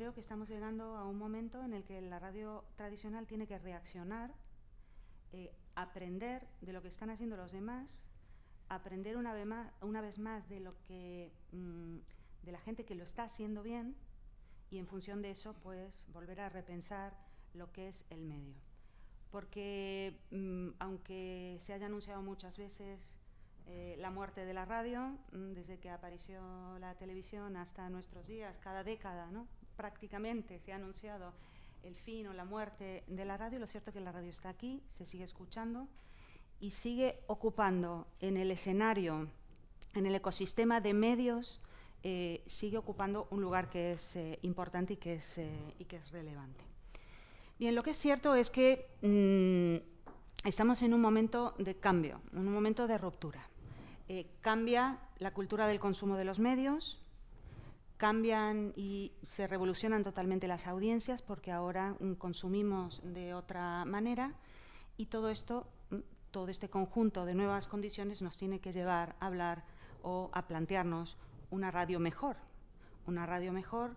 creo que estamos llegando a un momento en el que la radio tradicional tiene que reaccionar, aprender de lo que están haciendo los demás, aprender una vez más de lo que de la gente que lo está haciendo bien, y en función de eso pues volver a repensar lo que es el medio. Porque aunque se haya anunciado muchas veces la muerte de la radio, desde que apareció la televisión hasta nuestros días, cada década, ¿no?, prácticamente se ha anunciado el fin o la muerte de la radio, lo cierto es que la radio está aquí, se sigue escuchando y sigue ocupando en el escenario, en el ecosistema de medios, sigue ocupando un lugar que es importante y que es relevante. Bien, lo que es cierto es que estamos en un momento de cambio, en un momento de ruptura. Cambia la cultura del consumo de los medios, cambian y se revolucionan totalmente las audiencias porque ahora consumimos de otra manera, y todo esto, todo este conjunto de nuevas condiciones nos tiene que llevar a hablar o a plantearnos una radio mejor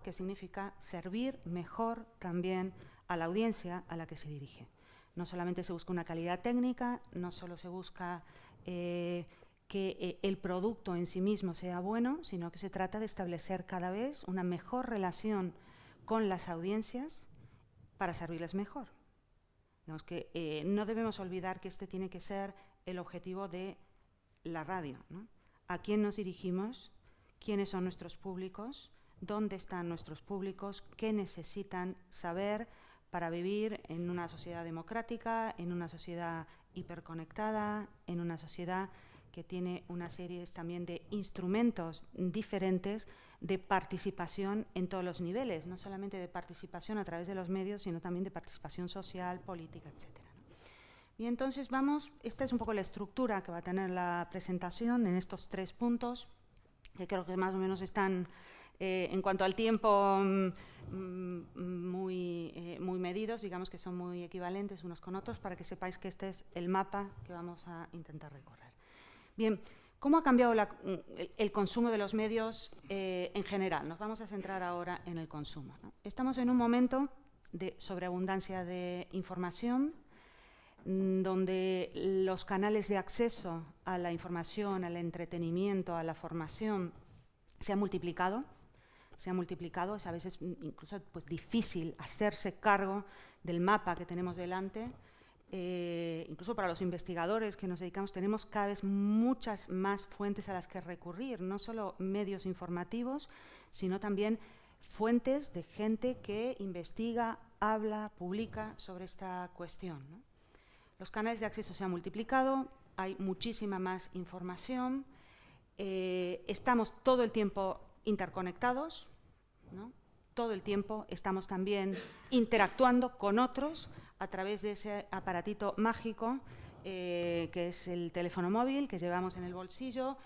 que significa servir mejor también a la audiencia a la que se dirige. No solamente se busca una calidad técnica, no solo se busca que el producto en sí mismo sea bueno, sino que se trata de establecer cada vez una mejor relación con las audiencias para servirles mejor. Digamos que no debemos olvidar que este tiene que ser el objetivo de la radio, ¿no? ¿A quién nos dirigimos? ¿Quiénes son nuestros públicos? ¿Dónde están nuestros públicos? ¿Qué necesitan saber para vivir en una sociedad democrática, en una sociedad hiperconectada, en una sociedad que tiene una serie también de instrumentos diferentes de participación en todos los niveles, no solamente de participación a través de los medios, sino también de participación social, política, etc. Y entonces vamos, esta es un poco la estructura que va a tener la presentación en estos 3 puntos, que creo que más o menos están, en cuanto al tiempo, muy medidos, digamos que son muy equivalentes unos con otros, para que sepáis que este es el mapa que vamos a intentar recorrer. Bien, ¿cómo ha cambiado el consumo de los medios en general? Nos vamos a centrar ahora en el consumo, ¿no? Estamos en un momento de sobreabundancia de información, donde los canales de acceso a la información, al entretenimiento, a la formación, se han multiplicado. Es a veces incluso pues, difícil hacerse cargo del mapa que tenemos delante. Incluso para los investigadores que nos dedicamos, tenemos cada vez muchas más fuentes a las que recurrir, no solo medios informativos, sino también fuentes de gente que investiga, habla, publica sobre esta cuestión, ¿no? Los canales de acceso se han multiplicado, hay muchísima más información, estamos todo el tiempo interconectados, ¿no? Todo el tiempo estamos también interactuando con otros a través de ese aparatito mágico que es el teléfono móvil que llevamos en el bolsillo,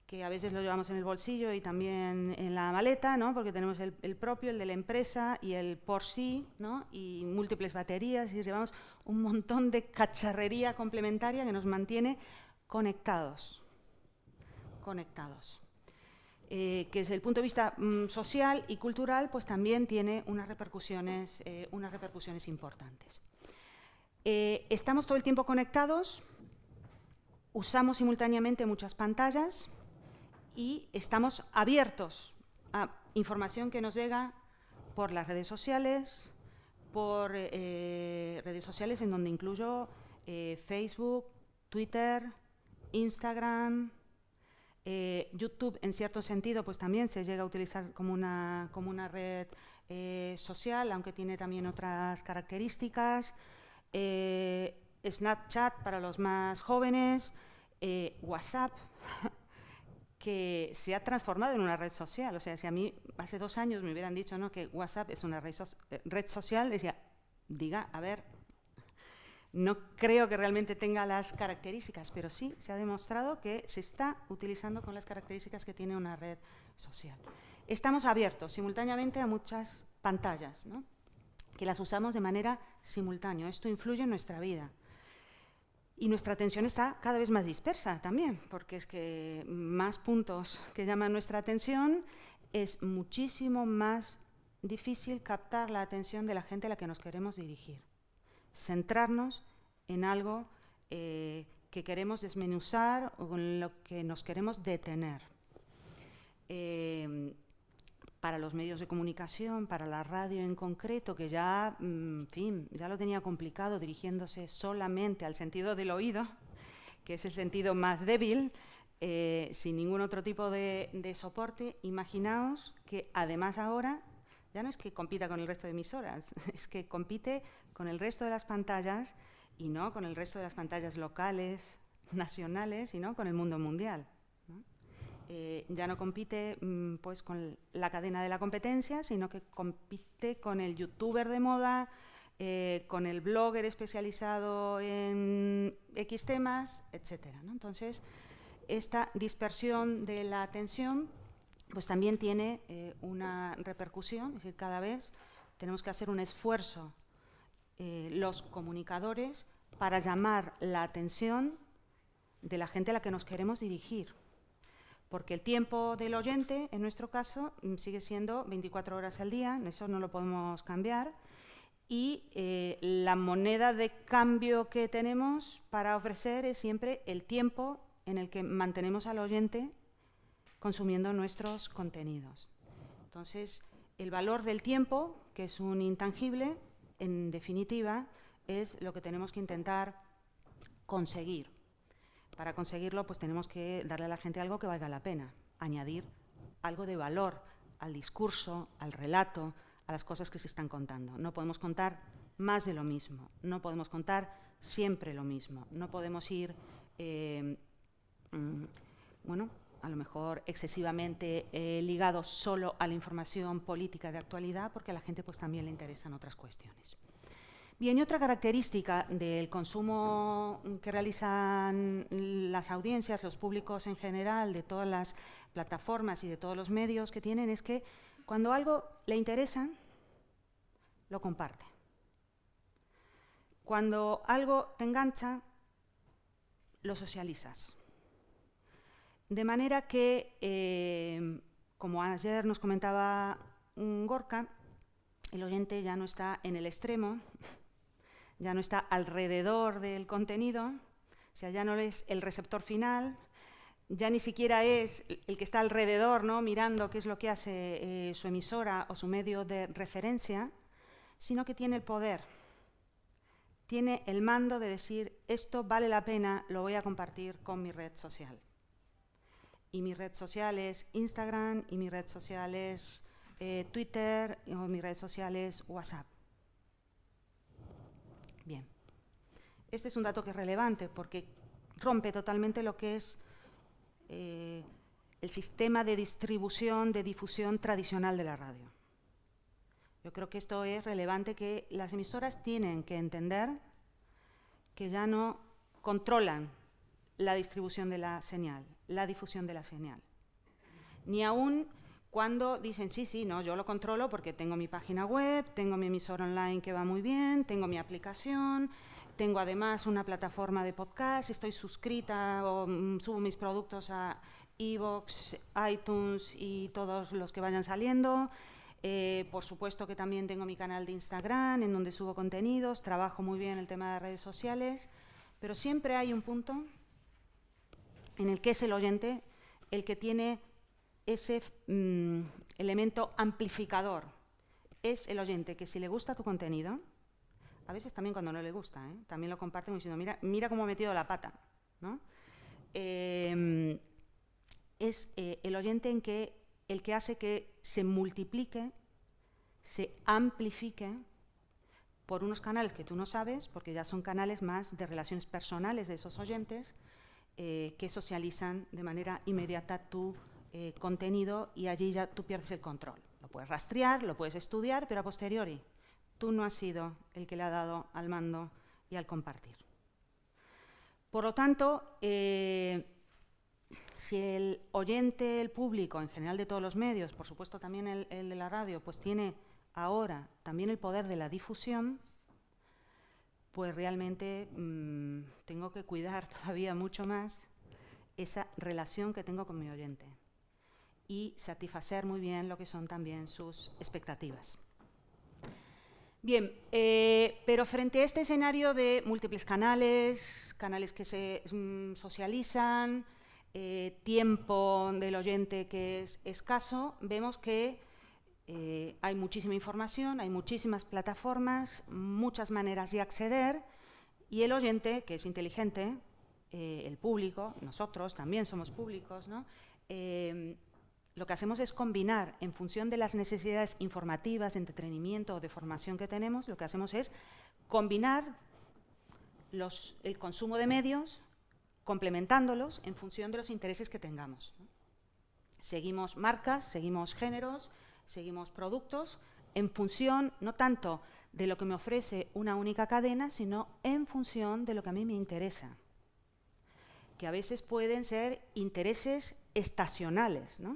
que a veces lo llevamos en el bolsillo y también en la maleta, ¿no? Porque tenemos el propio, el de la empresa y el por sí, ¿no? Y múltiples baterías, y llevamos un montón de cacharrería complementaria que nos mantiene conectados. Que desde el punto de vista social y cultural, pues también tiene unas repercusiones importantes. Estamos todo el tiempo conectados, usamos simultáneamente muchas pantallas y estamos abiertos a información que nos llega por las redes sociales, en donde incluyo Facebook, Twitter, Instagram, YouTube, en cierto sentido, pues también se llega a utilizar como una red social, aunque tiene también otras características. Snapchat para los más jóvenes, WhatsApp, que se ha transformado en una red social. O sea, si a mí hace 2 años me hubieran dicho, ¿no?, que WhatsApp es una red social, decía, a ver, no creo que realmente tenga las características, pero sí se ha demostrado que se está utilizando con las características que tiene una red social. Estamos abiertos simultáneamente a muchas pantallas, ¿no?, que las usamos de manera simultánea. Esto influye en nuestra vida. Y nuestra atención está cada vez más dispersa también, porque es que más puntos que llaman nuestra atención es muchísimo más difícil captar la atención de la gente a la que nos queremos dirigir. Centrarnos en algo que queremos desmenuzar o en lo que nos queremos detener. Para los medios de comunicación, para la radio en concreto, que ya, en fin, ya lo tenía complicado dirigiéndose solamente al sentido del oído, que es el sentido más débil, sin ningún otro tipo de soporte. Imaginaos que además ahora ya no es que compita con el resto de emisoras, es que compite con el resto de las pantallas y no con el resto de las pantallas locales, nacionales, sino con el mundo mundial, ¿no? Ya no compite pues con la cadena de la competencia, sino que compite con el youtuber de moda, con el blogger especializado en X temas, etcétera, ¿no? Entonces, esta dispersión de la atención pues también tiene una repercusión, es decir, cada vez tenemos que hacer un esfuerzo los comunicadores para llamar la atención de la gente a la que nos queremos dirigir. Porque el tiempo del oyente, en nuestro caso, sigue siendo 24 horas al día, eso no lo podemos cambiar, y la moneda de cambio que tenemos para ofrecer es siempre el tiempo en el que mantenemos al oyente consumiendo nuestros contenidos. Entonces, el valor del tiempo, que es un intangible, en definitiva, es lo que tenemos que intentar conseguir. Para conseguirlo, pues tenemos que darle a la gente algo que valga la pena, añadir algo de valor al discurso, al relato, a las cosas que se están contando. No podemos contar más de lo mismo, no podemos contar siempre lo mismo, no podemos ir, bueno, a lo mejor excesivamente ligados solo a la información política de actualidad, porque a la gente pues también le interesan otras cuestiones. Bien, y otra característica del consumo que realizan las audiencias, los públicos en general, de todas las plataformas y de todos los medios que tienen, es que cuando algo le interesa, lo comparte. Cuando algo te engancha, lo socializas. De manera que, como ayer nos comentaba Gorka, el oyente ya no está en el extremo, ya no está alrededor del contenido, o sea, ya no es el receptor final, ya ni siquiera es el que está alrededor, ¿no?, mirando qué es lo que hace su emisora o su medio de referencia, sino que tiene el poder, tiene el mando de decir, esto vale la pena, lo voy a compartir con mi red social. Y mi red social es Instagram, y mi red social es Twitter, o mi red social es WhatsApp. Bien. Este es un dato que es relevante porque rompe totalmente lo que es el sistema de distribución, de difusión tradicional de la radio. Yo creo que esto es relevante, que las emisoras tienen que entender que ya no controlan la distribución de la señal, la difusión de la señal. Ni aún cuando dicen, sí, no, yo lo controlo porque tengo mi página web, tengo mi emisora online que va muy bien, tengo mi aplicación, tengo además una plataforma de podcast, estoy suscrita o subo mis productos a iVoox, iTunes y todos los que vayan saliendo. Por supuesto que también tengo mi canal de Instagram en donde subo contenidos, trabajo muy bien el tema de redes sociales, pero siempre hay un punto en el que es el oyente el que tiene ese elemento amplificador. Es el oyente que si le gusta tu contenido, a veces también cuando no le gusta, también lo comparten diciendo, mira cómo he metido la pata, ¿no? Es el oyente el que hace que se multiplique, se amplifique por unos canales que tú no sabes, porque ya son canales más de relaciones personales de esos oyentes, que socializan de manera inmediata tu contenido, y allí ya tú pierdes el control. Lo puedes rastrear, lo puedes estudiar, pero a posteriori tú no has sido el que le ha dado al mando y al compartir. Por lo tanto, si el oyente, el público en general de todos los medios, por supuesto también el de la radio, pues tiene ahora también el poder de la difusión, pues realmente tengo que cuidar todavía mucho más esa relación que tengo con mi oyente. y satisfacer muy bien lo que son también sus expectativas. Bien, pero frente a este escenario de múltiples canales, canales que se socializan, tiempo del oyente que es escaso, vemos que hay muchísima información, hay muchísimas plataformas, muchas maneras de acceder, y el oyente, que es inteligente, el público, nosotros también somos públicos, ¿no? Lo que hacemos es combinar, en función de las necesidades informativas, de entretenimiento o de formación que tenemos, lo que hacemos es combinar el consumo de medios, complementándolos en función de los intereses que tengamos, ¿no? Seguimos marcas, seguimos géneros, seguimos productos, en función no tanto de lo que me ofrece una única cadena, sino en función de lo que a mí me interesa, que a veces pueden ser intereses estacionales, ¿no?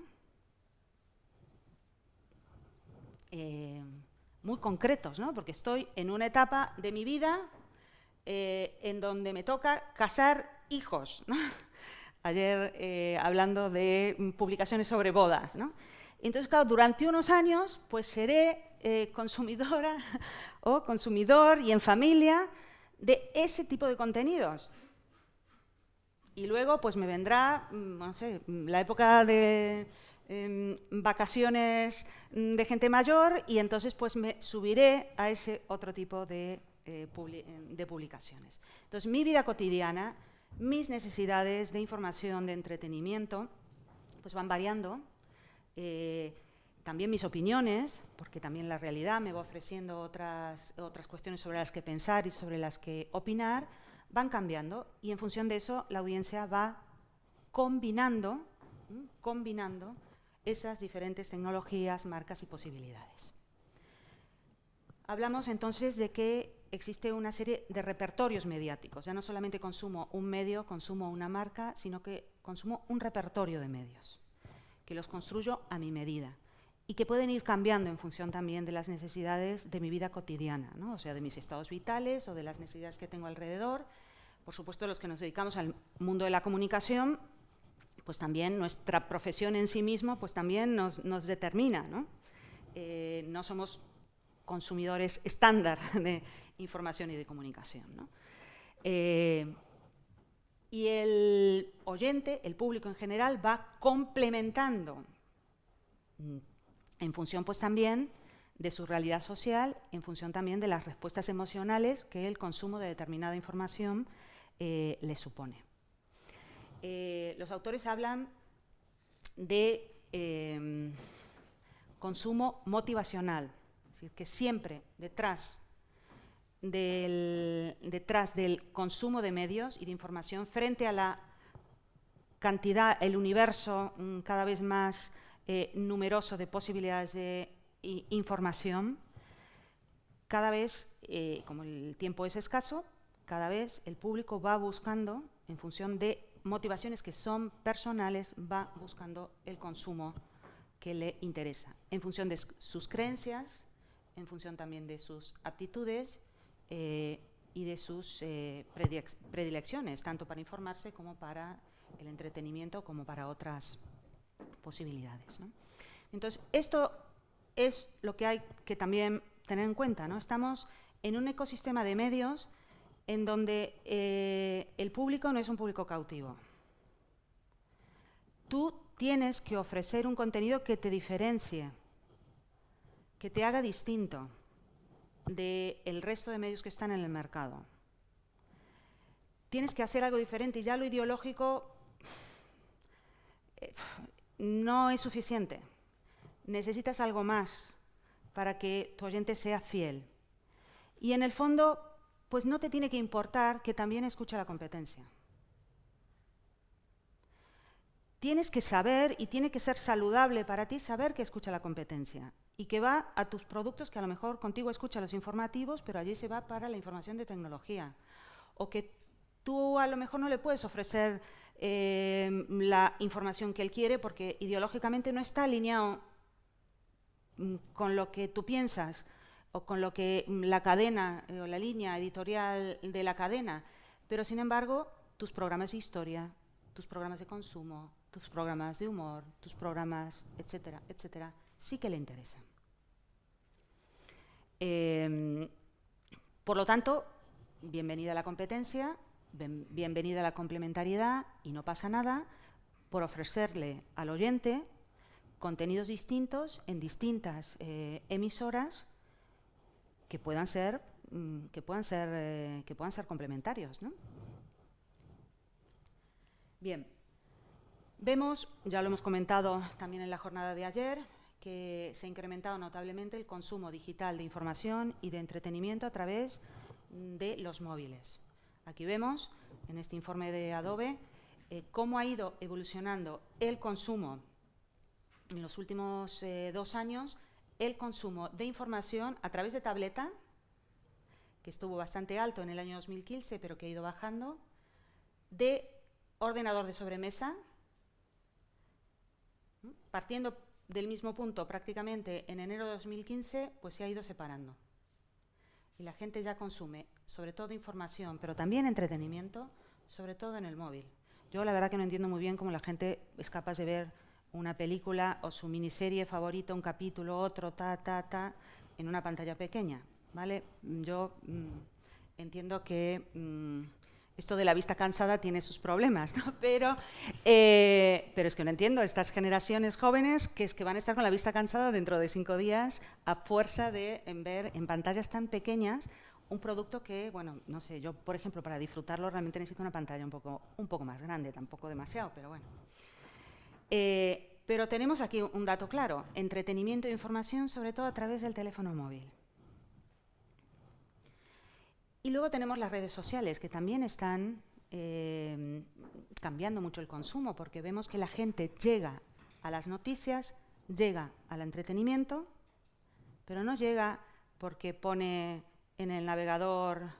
Muy concretos, ¿no? Porque estoy en una etapa de mi vida en donde me toca casar hijos, ¿no? Ayer hablando de publicaciones sobre bodas, ¿no? Entonces, claro, durante unos años pues seré consumidora o consumidor y en familia de ese tipo de contenidos. Y luego pues me vendrá, no sé, la época de vacaciones de gente mayor y entonces pues me subiré a ese otro tipo de publicaciones. Entonces mi vida cotidiana, mis necesidades de información, de entretenimiento, pues van variando. También mis opiniones, porque también la realidad me va ofreciendo otras cuestiones sobre las que pensar y sobre las que opinar, van cambiando y en función de eso la audiencia va combinando esas diferentes tecnologías, marcas y posibilidades. Hablamos entonces de que existe una serie de repertorios mediáticos. Ya no solamente consumo un medio, consumo una marca, sino que consumo un repertorio de medios, que los construyo a mi medida y que pueden ir cambiando en función también de las necesidades de mi vida cotidiana, ¿no? O sea, de mis estados vitales o de las necesidades que tengo alrededor. Por supuesto, los que nos dedicamos al mundo de la comunicación, pues también nuestra profesión en sí misma pues también nos determina, ¿no? No somos consumidores estándar de información y de comunicación, ¿no? Y el oyente, el público en general, va complementando en función pues también de su realidad social, en función también de las respuestas emocionales que el consumo de determinada información le supone. Los autores hablan de consumo motivacional, es decir, que siempre detrás del consumo de medios y de información frente a la cantidad, el universo cada vez más numeroso de posibilidades de información, cada vez, como el tiempo es escaso, cada vez el público va buscando, en función de motivaciones que son personales, va buscando el consumo que le interesa, en función de sus creencias, en función también de sus aptitudes y de sus predilecciones, tanto para informarse como para el entretenimiento, como para otras posibilidades, ¿no? Entonces, esto es lo que hay que también tener en cuenta, ¿no? Estamos en un ecosistema de medios en donde el público no es un público cautivo. Tú tienes que ofrecer un contenido que te diferencie, que te haga distinto del resto de medios que están en el mercado. Tienes que hacer algo diferente y ya lo ideológico no es suficiente. Necesitas algo más para que tu oyente sea fiel. Y en el fondo, pues no te tiene que importar que también escuche la competencia. Tienes que saber, y tiene que ser saludable para ti, saber que escucha la competencia y que va a tus productos, que a lo mejor contigo escucha los informativos, pero allí se va para la información de tecnología. O que tú a lo mejor no le puedes ofrecer la información que él quiere porque ideológicamente no está alineado con lo que tú piensas o con lo que la cadena o la línea editorial de la cadena, pero sin embargo tus programas de historia, tus programas de consumo, tus programas de humor, tus programas, etcétera, etcétera, sí que le interesan. Por lo tanto, bienvenida a la competencia, bienvenida a la complementariedad, y no pasa nada por ofrecerle al oyente contenidos distintos en distintas emisoras que puedan ser complementarios, ¿no? Bien, vemos, ya lo hemos comentado también en la jornada de ayer, que se ha incrementado notablemente el consumo digital de información y de entretenimiento a través de los móviles. Aquí vemos, en este informe de Adobe, cómo ha ido evolucionando el consumo en los últimos 2 años, el consumo de información a través de tableta, que estuvo bastante alto en el año 2015, pero que ha ido bajando, de ordenador de sobremesa, partiendo del mismo punto prácticamente en enero de 2015, pues se ha ido separando. Y la gente ya consume, sobre todo información, pero también entretenimiento, sobre todo en el móvil. Yo la verdad que no entiendo muy bien cómo la gente es capaz de ver una película o su miniserie favorita, un capítulo, otro, en una pantalla pequeña, ¿vale? Yo entiendo que esto de la vista cansada tiene sus problemas, ¿no? Pero es que no entiendo estas generaciones jóvenes que es que van a estar con la vista cansada dentro de 5 días a fuerza de ver en pantallas tan pequeñas un producto que, bueno, no sé, yo, por ejemplo, para disfrutarlo realmente necesito una pantalla un poco más grande, tampoco demasiado, pero bueno. Pero tenemos aquí un dato claro, entretenimiento e información, sobre todo a través del teléfono móvil. Y luego tenemos las redes sociales, que también están cambiando mucho el consumo, porque vemos que la gente llega a las noticias, llega al entretenimiento, pero no llega porque pone en el navegador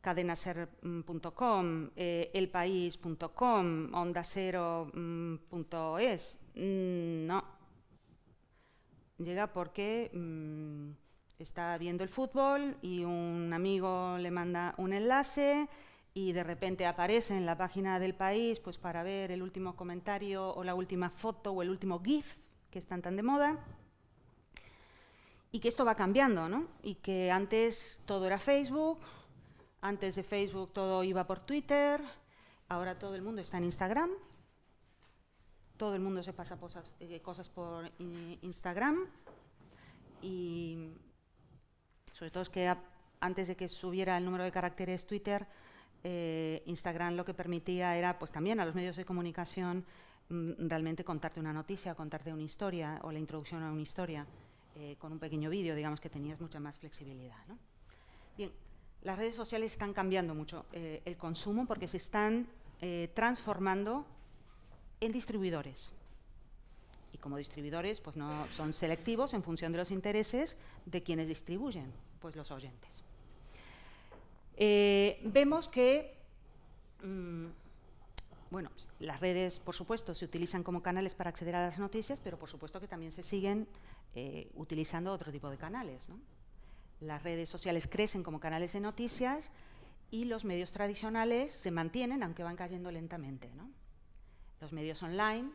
cadenaser.com, elpaís.com, ondacero.es. No. Llega porque está viendo el fútbol y un amigo le manda un enlace y de repente aparece en la página del País pues para ver el último comentario o la última foto o el último GIF que están tan de moda. Y que esto va cambiando, ¿no? Y que antes todo era Facebook, antes de Facebook todo iba por Twitter, ahora todo el mundo está en Instagram, todo el mundo se pasa cosas por Instagram, y sobre todo es que antes de que subiera el número de caracteres Twitter, Instagram lo que permitía era pues también a los medios de comunicación realmente contarte una noticia, contarte una historia o la introducción a una historia. Con un pequeño vídeo, digamos que tenías mucha más flexibilidad, ¿no? Bien, las redes sociales están cambiando mucho el consumo porque se están transformando en distribuidores. Y como distribuidores, pues no son selectivos en función de los intereses de quienes distribuyen, pues los oyentes. Vemos que bueno, las redes, por supuesto, se utilizan como canales para acceder a las noticias, pero por supuesto que también se siguen utilizando otro tipo de canales, ¿no? Las redes sociales crecen como canales de noticias y los medios tradicionales se mantienen, aunque van cayendo lentamente, ¿no? Los medios online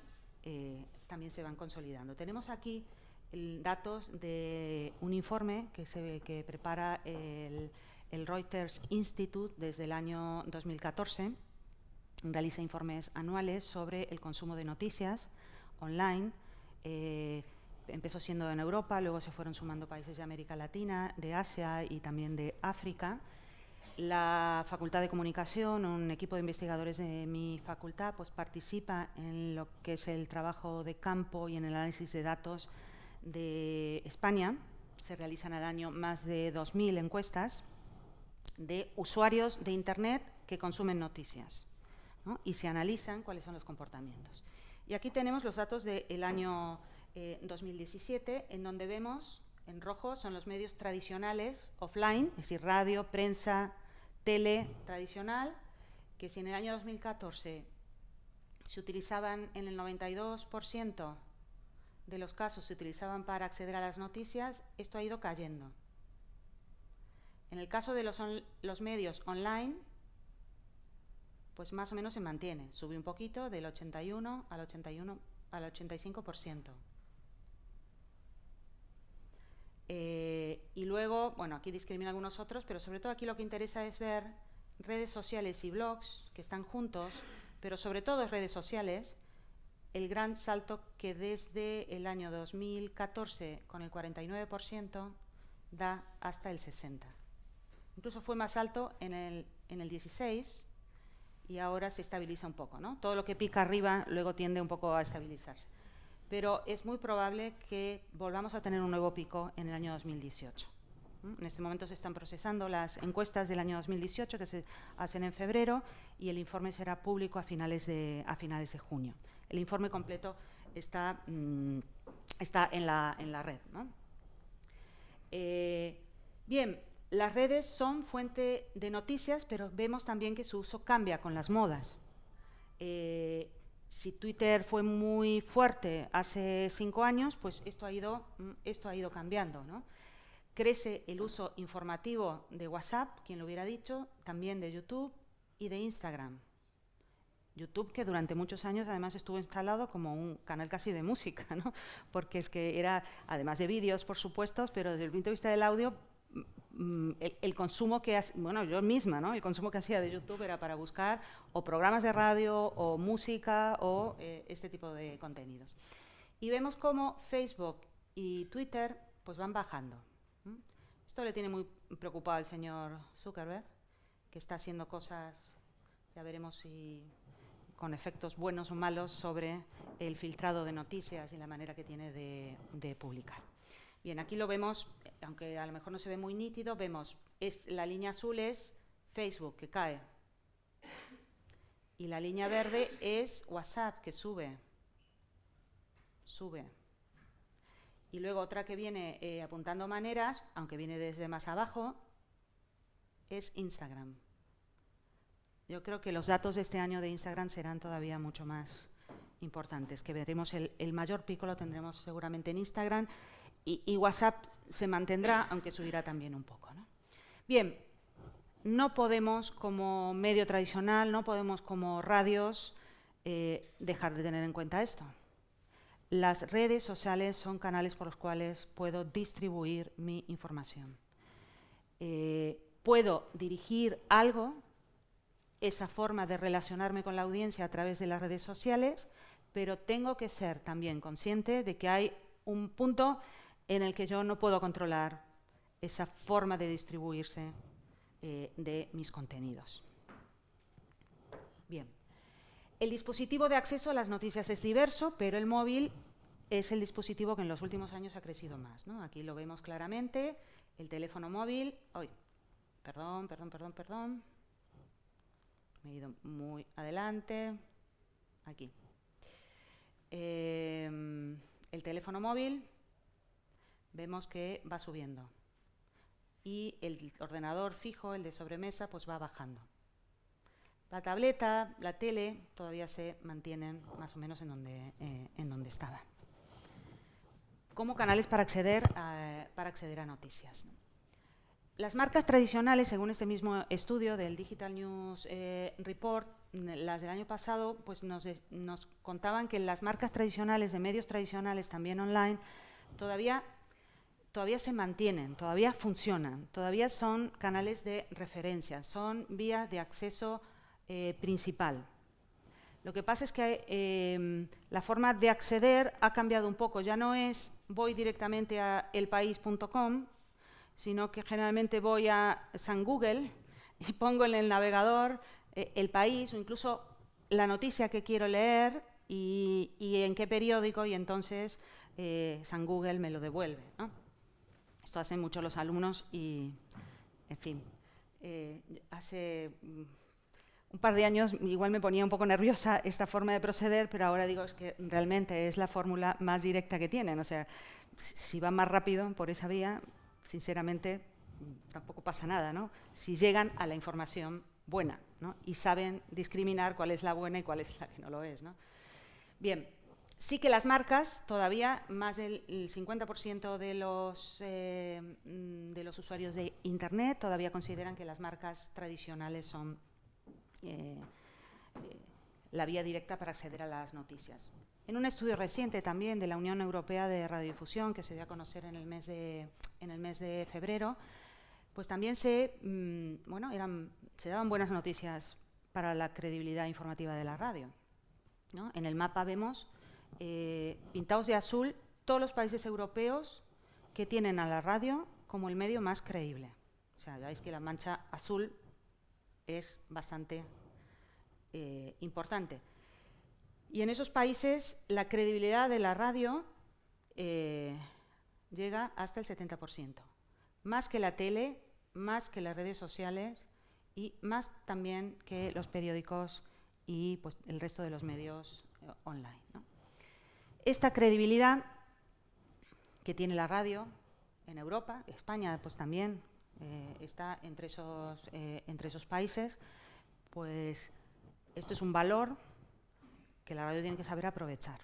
también se van consolidando. Tenemos aquí datos de un informe que prepara el Reuters Institute desde el año 2014. Realiza informes anuales sobre el consumo de noticias online. Empezó siendo en Europa, luego se fueron sumando países de América Latina, de Asia y también de África. La Facultad de Comunicación, un equipo de investigadores de mi facultad, pues participa en lo que es el trabajo de campo y en el análisis de datos de España. Se realizan al año más de 2.000 encuestas de usuarios de Internet que consumen noticias, ¿no? Y se analizan cuáles son los comportamientos. Y aquí tenemos los datos del año 2017, en donde vemos, en rojo, son los medios tradicionales, offline, es decir, radio, prensa, tele tradicional, que si en el año 2014 se utilizaban en el 92% de los casos, se utilizaban para acceder a las noticias, esto ha ido cayendo. En el caso de los medios online, pues más o menos se mantiene. Sube un poquito del 81 al 85%. Y luego, bueno, aquí discrimina algunos otros, pero sobre todo aquí lo que interesa es ver redes sociales y blogs que están juntos, pero sobre todo redes sociales, el gran salto que desde el año 2014 con el 49% da hasta el 60%. Incluso fue más alto en el 16 y ahora se estabiliza un poco, ¿no? Todo lo que pica arriba luego tiende un poco a estabilizarse. Pero es muy probable que volvamos a tener un nuevo pico en el año 2018. En este momento se están procesando las encuestas del año 2018 que se hacen en febrero y el informe será público a finales de junio. El informe completo está en la red, ¿no? Bien, las redes son fuente de noticias, pero vemos también que su uso cambia con las modas. Si Twitter fue muy fuerte hace 5 años, pues esto ha ido cambiando, ¿no? Crece el uso informativo de WhatsApp, quien lo hubiera dicho, también de YouTube y de Instagram. YouTube, que durante muchos años además estuvo instalado como un canal casi de música, ¿no? Porque es que era, además de vídeos, por supuesto, pero desde el punto de vista del audio, el consumo que hacía, bueno, yo misma, ¿no? El consumo que hacía de YouTube era para buscar o programas de radio o música o este tipo de contenidos. Y vemos cómo Facebook y Twitter pues van bajando. Esto le tiene muy preocupado al señor Zuckerberg, que está haciendo cosas, ya veremos si con efectos buenos o malos sobre el filtrado de noticias y la manera que tiene de publicar. Bien, aquí lo vemos, aunque a lo mejor no se ve muy nítido, vemos, la línea azul es Facebook, que cae. Y la línea verde es WhatsApp, que sube. Y luego otra que viene apuntando maneras, aunque viene desde más abajo, es Instagram. Yo creo que los datos de este año de Instagram serán todavía mucho más importantes, que veremos el mayor pico lo tendremos seguramente en Instagram y WhatsApp se mantendrá, aunque subirá también un poco, ¿no? Bien, no podemos como medio tradicional, no podemos como radios dejar de tener en cuenta esto. Las redes sociales son canales por los cuales puedo distribuir mi información. Puedo dirigir algo, esa forma de relacionarme con la audiencia a través de las redes sociales, pero tengo que ser también consciente de que hay un punto en el que yo no puedo controlar esa forma de distribuirse de mis contenidos. Bien. El dispositivo de acceso a las noticias es diverso, pero el móvil es el dispositivo que en los últimos años ha crecido más, ¿no? Aquí lo vemos claramente, el teléfono móvil. Perdón. Me he ido muy adelante. Aquí. El teléfono móvil, vemos que va subiendo. Y el ordenador fijo, el de sobremesa, pues va bajando. La tableta, la tele, todavía se mantienen más o menos en donde estaban. Como canales para acceder a noticias. Las marcas tradicionales, según este mismo estudio del Digital News Report, las del año pasado, pues nos contaban que las marcas tradicionales, de medios tradicionales, también online, todavía se mantienen, todavía funcionan, todavía son canales de referencia, son vías de acceso principal. Lo que pasa es que la forma de acceder ha cambiado un poco. Ya no es voy directamente a elpaís.com, sino que generalmente voy a San Google y pongo en el navegador El País o incluso la noticia que quiero leer y en qué periódico, y entonces San Google me lo devuelve, ¿no? Esto hacen mucho los alumnos y, en fin, hace un par de años igual me ponía un poco nerviosa esta forma de proceder, pero ahora digo es que realmente es la fórmula más directa que tienen. O sea, si van más rápido por esa vía, sinceramente tampoco pasa nada, ¿no? Si llegan a la información buena, ¿no? Y saben discriminar cuál es la buena y cuál es la que no lo es, ¿no? Bien, sí que las marcas, todavía más del 50% de los usuarios de Internet todavía consideran que las marcas tradicionales son la vía directa para acceder a las noticias. En un estudio reciente también de la Unión Europea de Radiodifusión, que se dio a conocer en el mes de febrero, pues también se daban buenas noticias para la credibilidad informativa de la radio, ¿no? En el mapa vemos, pintados de azul, todos los países europeos que tienen a la radio como el medio más creíble. O sea, ya veis que la mancha azul es bastante importante. Y en esos países la credibilidad de la radio llega hasta el 70%. Más que la tele, más que las redes sociales y más también que los periódicos y pues, el resto de los medios online, ¿no? Esta credibilidad que tiene la radio en Europa, España pues también está entre esos países, pues esto es un valor que la radio tiene que saber aprovechar.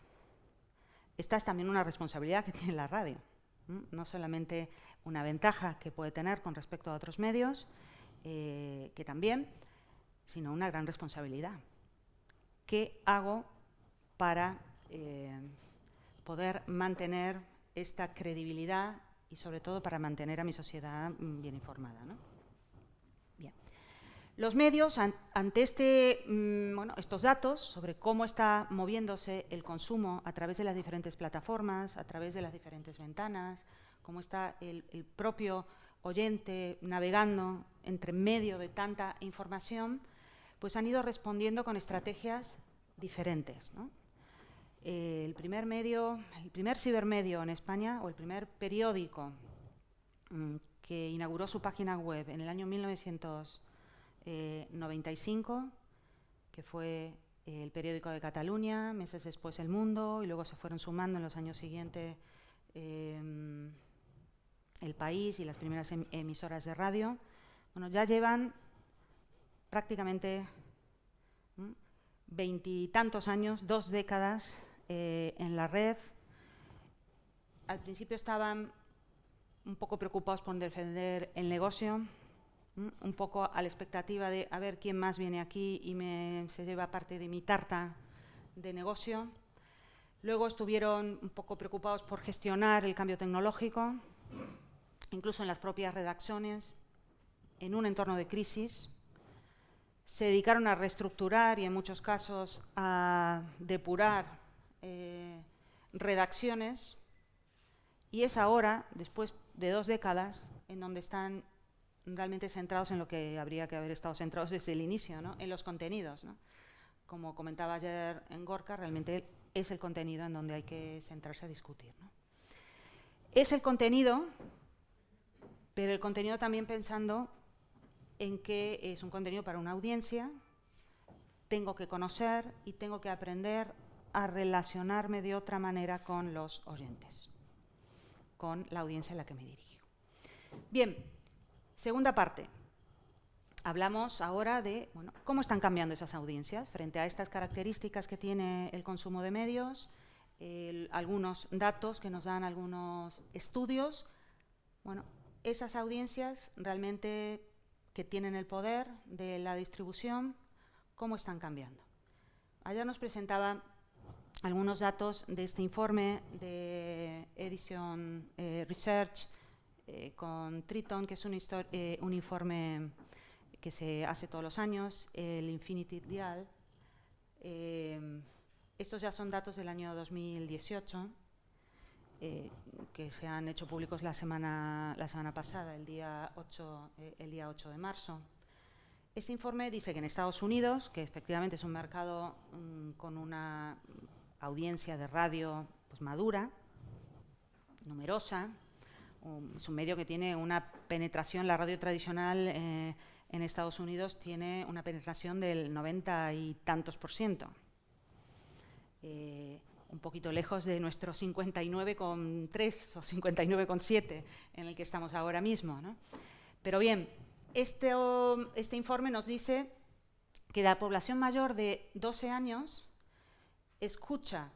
Esta es también una responsabilidad que tiene la radio, no solamente una ventaja que puede tener con respecto a otros medios, que también, sino una gran responsabilidad. ¿Qué hago para poder mantener esta credibilidad y sobre todo para mantener a mi sociedad bien informada, ¿no? Bien. Los medios, ante estos datos sobre cómo está moviéndose el consumo a través de las diferentes plataformas, a través de las diferentes ventanas, cómo está el propio oyente navegando entre medio de tanta información, pues han ido respondiendo con estrategias diferentes, ¿no? El primer cibermedio en España, o el primer periódico que inauguró su página web en el año 1995, que fue el Periódico de Cataluña, meses después El Mundo, y luego se fueron sumando en los años siguientes El País y las primeras emisoras de radio. Bueno, ya llevan prácticamente 20 y tantos años, 2 décadas en la red. Al principio estaban un poco preocupados por defender el negocio, un poco a la expectativa de a ver quién más viene aquí y se lleva parte de mi tarta de negocio. Luego estuvieron un poco preocupados por gestionar el cambio tecnológico, incluso en las propias redacciones, en un entorno de crisis. Se dedicaron a reestructurar y en muchos casos a depurar redacciones, y es ahora, después de 2 décadas, en donde están realmente centrados en lo que habría que haber estado centrados desde el inicio, ¿no? En los contenidos, ¿no? Como comentaba ayer en Gorka, realmente es el contenido en donde hay que centrarse a discutir, ¿no? Es el contenido, pero el contenido también pensando en que es un contenido para una audiencia, tengo que conocer y tengo que aprender a relacionarme de otra manera con los oyentes, con la audiencia a la que me dirijo. Bien, segunda parte. Hablamos ahora de cómo están cambiando esas audiencias frente a estas características que tiene el consumo de medios, algunos datos que nos dan algunos estudios. Bueno, esas audiencias realmente que tienen el poder de la distribución, ¿cómo están cambiando? Ayer nos presentaba algunos datos de este informe de Edison Research con Triton, que es un informe que se hace todos los años, el Infinity Dial. Estos ya son datos del año 2018, que se han hecho públicos la semana pasada, el día 8 de marzo. Este informe dice que en Estados Unidos, que efectivamente es un mercado con una audiencia de radio pues, madura, numerosa, es un medio que tiene una penetración, la radio tradicional en Estados Unidos tiene una penetración del 90 y tantos %. Un poquito lejos de nuestro 59,3 o 59,7 en el que estamos ahora mismo, ¿no? Pero bien, este informe nos dice que la población mayor de 12 años escucha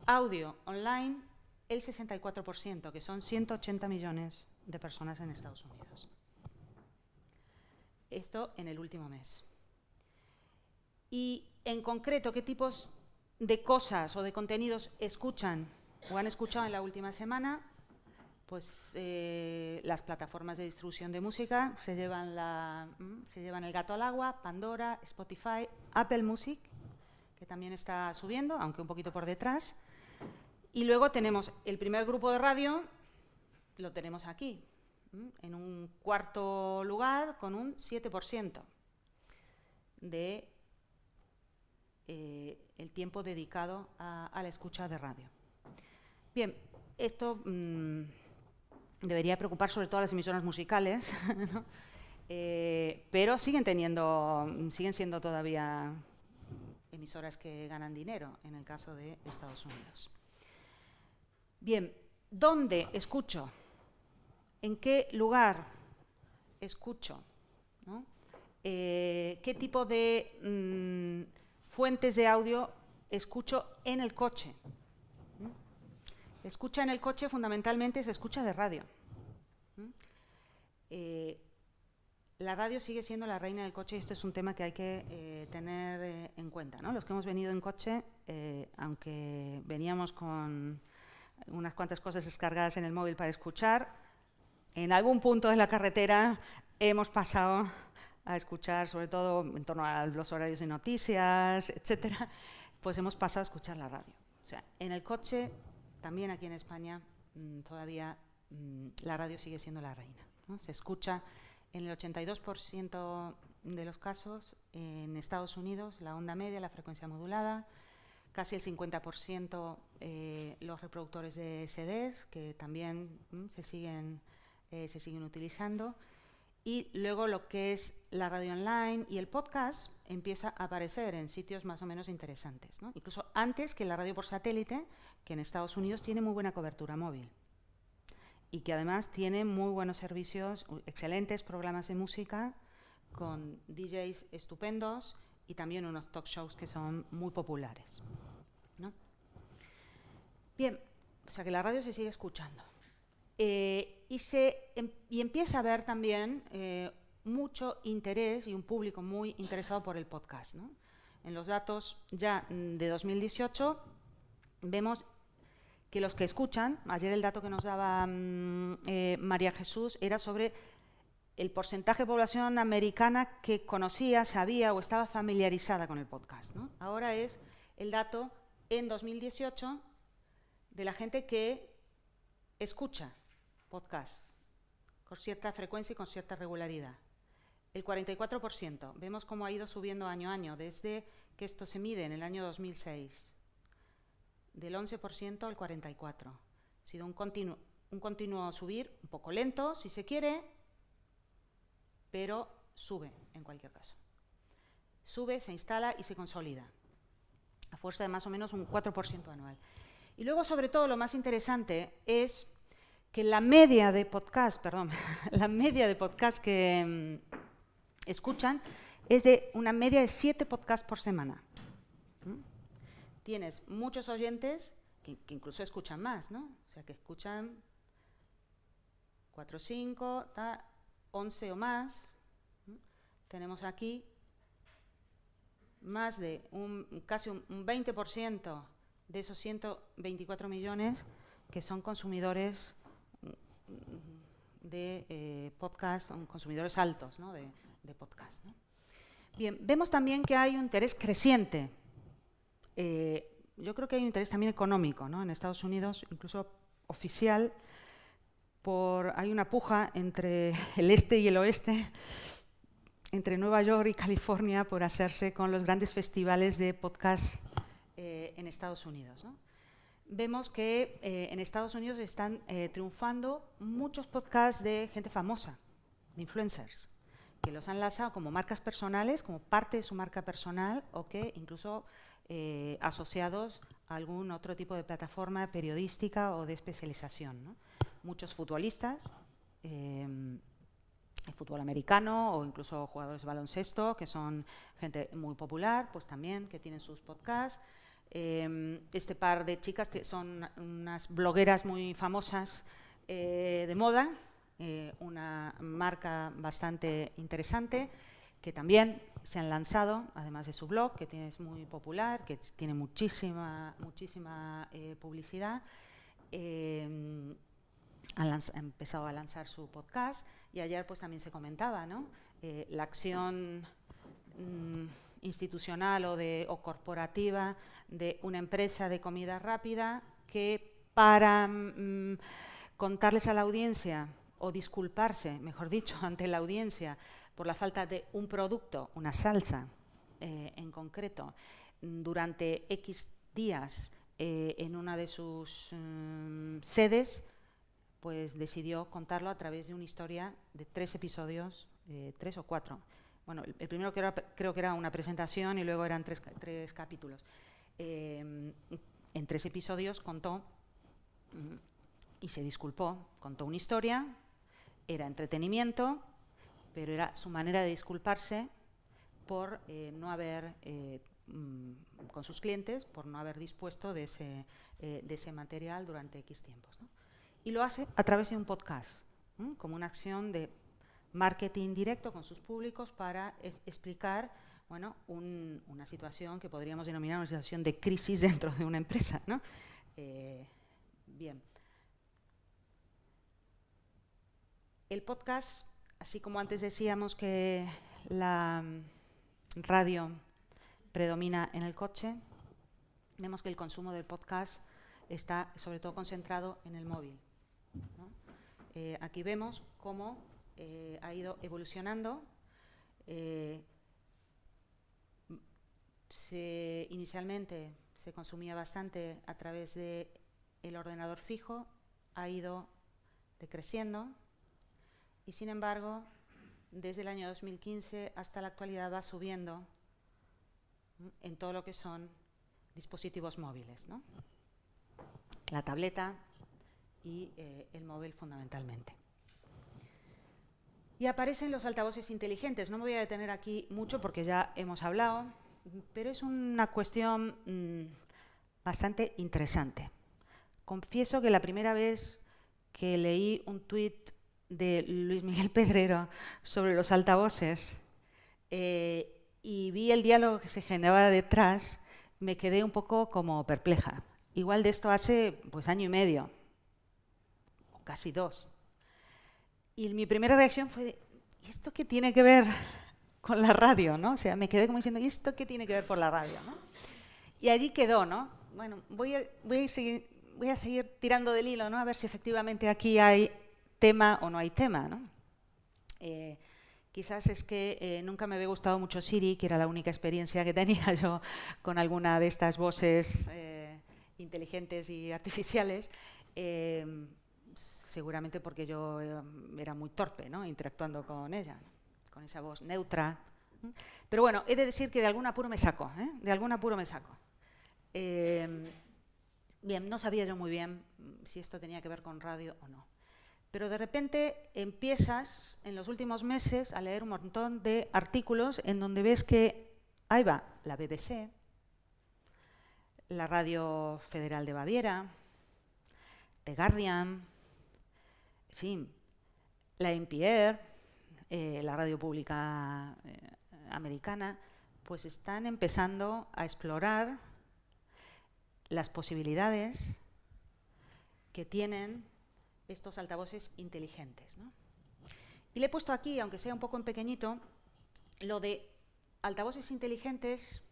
audio online el 64%, que son 180 millones de personas en Estados Unidos. Esto en el último mes. Y en concreto, ¿qué tipos de cosas o de contenidos escuchan o han escuchado en la última semana? Pues las plataformas de distribución de música se llevan el gato al agua: Pandora, Spotify, Apple Music, que también está subiendo, aunque un poquito por detrás. Y luego tenemos el primer grupo de radio, lo tenemos aquí, en un cuarto lugar con un 7% de el tiempo dedicado a la escucha de radio. Bien, esto debería preocupar sobre todo a las emisoras musicales, ¿no? Pero siguen siendo todavía emisoras que ganan dinero, en el caso de Estados Unidos. Bien, ¿dónde escucho? ¿En qué lugar escucho? ¿No? ¿Qué tipo de fuentes de audio escucho en el coche? Escucha en el coche fundamentalmente se escucha de radio. La radio sigue siendo la reina del coche y esto es un tema que hay que tener en cuenta, ¿no? Los que hemos venido en coche, aunque veníamos con unas cuantas cosas descargadas en el móvil para escuchar, en algún punto de la carretera hemos pasado a escuchar, sobre todo en torno a los horarios de noticias, etcétera, pues hemos pasado a escuchar la radio. O sea, en el coche, también aquí en España, todavía la radio sigue siendo la reina, ¿no? Se escucha en el 82% de los casos en Estados Unidos la onda media, la frecuencia modulada, casi el 50% los reproductores de CDs, que también se siguen utilizando. Y luego lo que es la radio online y el podcast empieza a aparecer en sitios más o menos interesantes, ¿no? Incluso antes que la radio por satélite, que en Estados Unidos tiene muy buena cobertura móvil y que además tiene muy buenos servicios, excelentes programas de música con DJs estupendos y también unos talk shows que son muy populares, ¿no? Bien, o sea que la radio se sigue escuchando. Y empieza a haber también mucho interés y un público muy interesado por el podcast, ¿no? En los datos ya de 2018 vemos que los que escuchan, ayer el dato que nos daba María Jesús era sobre el porcentaje de población americana que conocía, sabía o estaba familiarizada con el podcast, ¿no? Ahora es el dato en 2018 de la gente que escucha podcast con cierta frecuencia y con cierta regularidad. El 44%. Vemos cómo ha ido subiendo año a año, desde que esto se mide en el año 2006. Del 11% al 44%. Ha sido un continuo subir, un poco lento, si se quiere, pero sube en cualquier caso. Sube, se instala y se consolida, a fuerza de más o menos un 4% anual. Y luego, sobre todo, lo más interesante es que la media de podcast que escuchan es de una media de 7 podcasts por semana. Tienes muchos oyentes que incluso escuchan más, ¿no? O sea, que escuchan 4, 5, 11 o más. Tenemos aquí más de casi un 20% de esos 124 millones que son consumidores de podcast, son consumidores altos, ¿no? de podcast, ¿no? Bien, vemos también que hay un interés creciente. Yo creo que hay un interés también económico, ¿no? En Estados Unidos, incluso oficial, hay una puja entre el este y el oeste, entre Nueva York y California, por hacerse con los grandes festivales de podcast en Estados Unidos, ¿no? Vemos que en Estados Unidos están triunfando muchos podcasts de gente famosa, de influencers, que los han lanzado como marcas personales, como parte de su marca personal, o que incluso asociados a algún otro tipo de plataforma periodística o de especialización, ¿no? Muchos futbolistas, el fútbol americano o incluso jugadores de baloncesto, que son gente muy popular, pues también que tienen sus podcasts. Este par de chicas son unas blogueras muy famosas de moda, una marca bastante interesante, que también se han lanzado, además de su blog, que es muy popular, que tiene muchísima publicidad. Han empezado a lanzar su podcast y ayer pues también se comentaba, ¿no? La acción institucional o corporativa de una empresa de comida rápida que para contarles a la audiencia o disculparse, mejor dicho, ante la audiencia por la falta de un producto, una salsa en concreto, durante X días en una de sus sedes, pues decidió contarlo a través de una historia de 3 episodios, 3 o 4. Bueno, el primero creo que era una presentación y luego eran 3 capítulos. En 3 episodios contó y se disculpó, contó una historia, era entretenimiento, pero era su manera de disculparse por no haber, con sus clientes, por no haber dispuesto de ese material durante X tiempos, ¿no? Y lo hace a través de un podcast, como una acción de marketing directo con sus públicos para explicar, bueno, una situación que podríamos denominar una situación de crisis dentro de una empresa, ¿no? Bien. El podcast, así como antes decíamos que la radio predomina en el coche, vemos que el consumo del podcast está sobre todo concentrado en el móvil, ¿no? Aquí vemos cómo ha ido evolucionando. Inicialmente se consumía bastante a través del ordenador fijo, ha ido decreciendo y, sin embargo, desde el año 2015 hasta la actualidad va subiendo en todo lo que son dispositivos móviles, ¿no? La tableta y el móvil fundamentalmente. Y aparecen los altavoces inteligentes. No me voy a detener aquí mucho porque ya hemos hablado, pero es una cuestión bastante interesante. Confieso que la primera vez que leí un tuit de Luis Miguel Pedrero sobre los altavoces y vi el diálogo que se generaba detrás, me quedé un poco como perpleja. Igual de esto hace pues 1 año y medio, o casi 2. Y mi primera reacción fue, ¿y esto qué tiene que ver con la radio, ¿no? O sea, me quedé como diciendo, ¿y esto qué tiene que ver por la radio, ¿no? Y allí quedó, ¿no? Bueno, voy a seguir tirando del hilo, ¿no? A ver si efectivamente aquí hay tema o no hay tema, ¿no? Quizás es que nunca me había gustado mucho Siri, que era la única experiencia que tenía yo con alguna de estas voces inteligentes y artificiales. Seguramente porque yo era muy torpe, ¿no? Interactuando con ella, ¿no? Con esa voz neutra. Pero bueno, he de decir que de algún apuro me saco, ¿eh? De algún apuro me saco. Bien, no sabía yo muy bien si esto tenía que ver con radio o no. Pero de repente empiezas en los últimos meses a leer un montón de artículos en donde ves que ahí va la BBC, la Radio Federal de Baviera, The Guardian, en fin, la NPR, la radio pública americana, pues están empezando a explorar las posibilidades que tienen estos altavoces inteligentes, ¿no? Y le he puesto aquí, aunque sea un poco en pequeñito, lo de altavoces inteligentes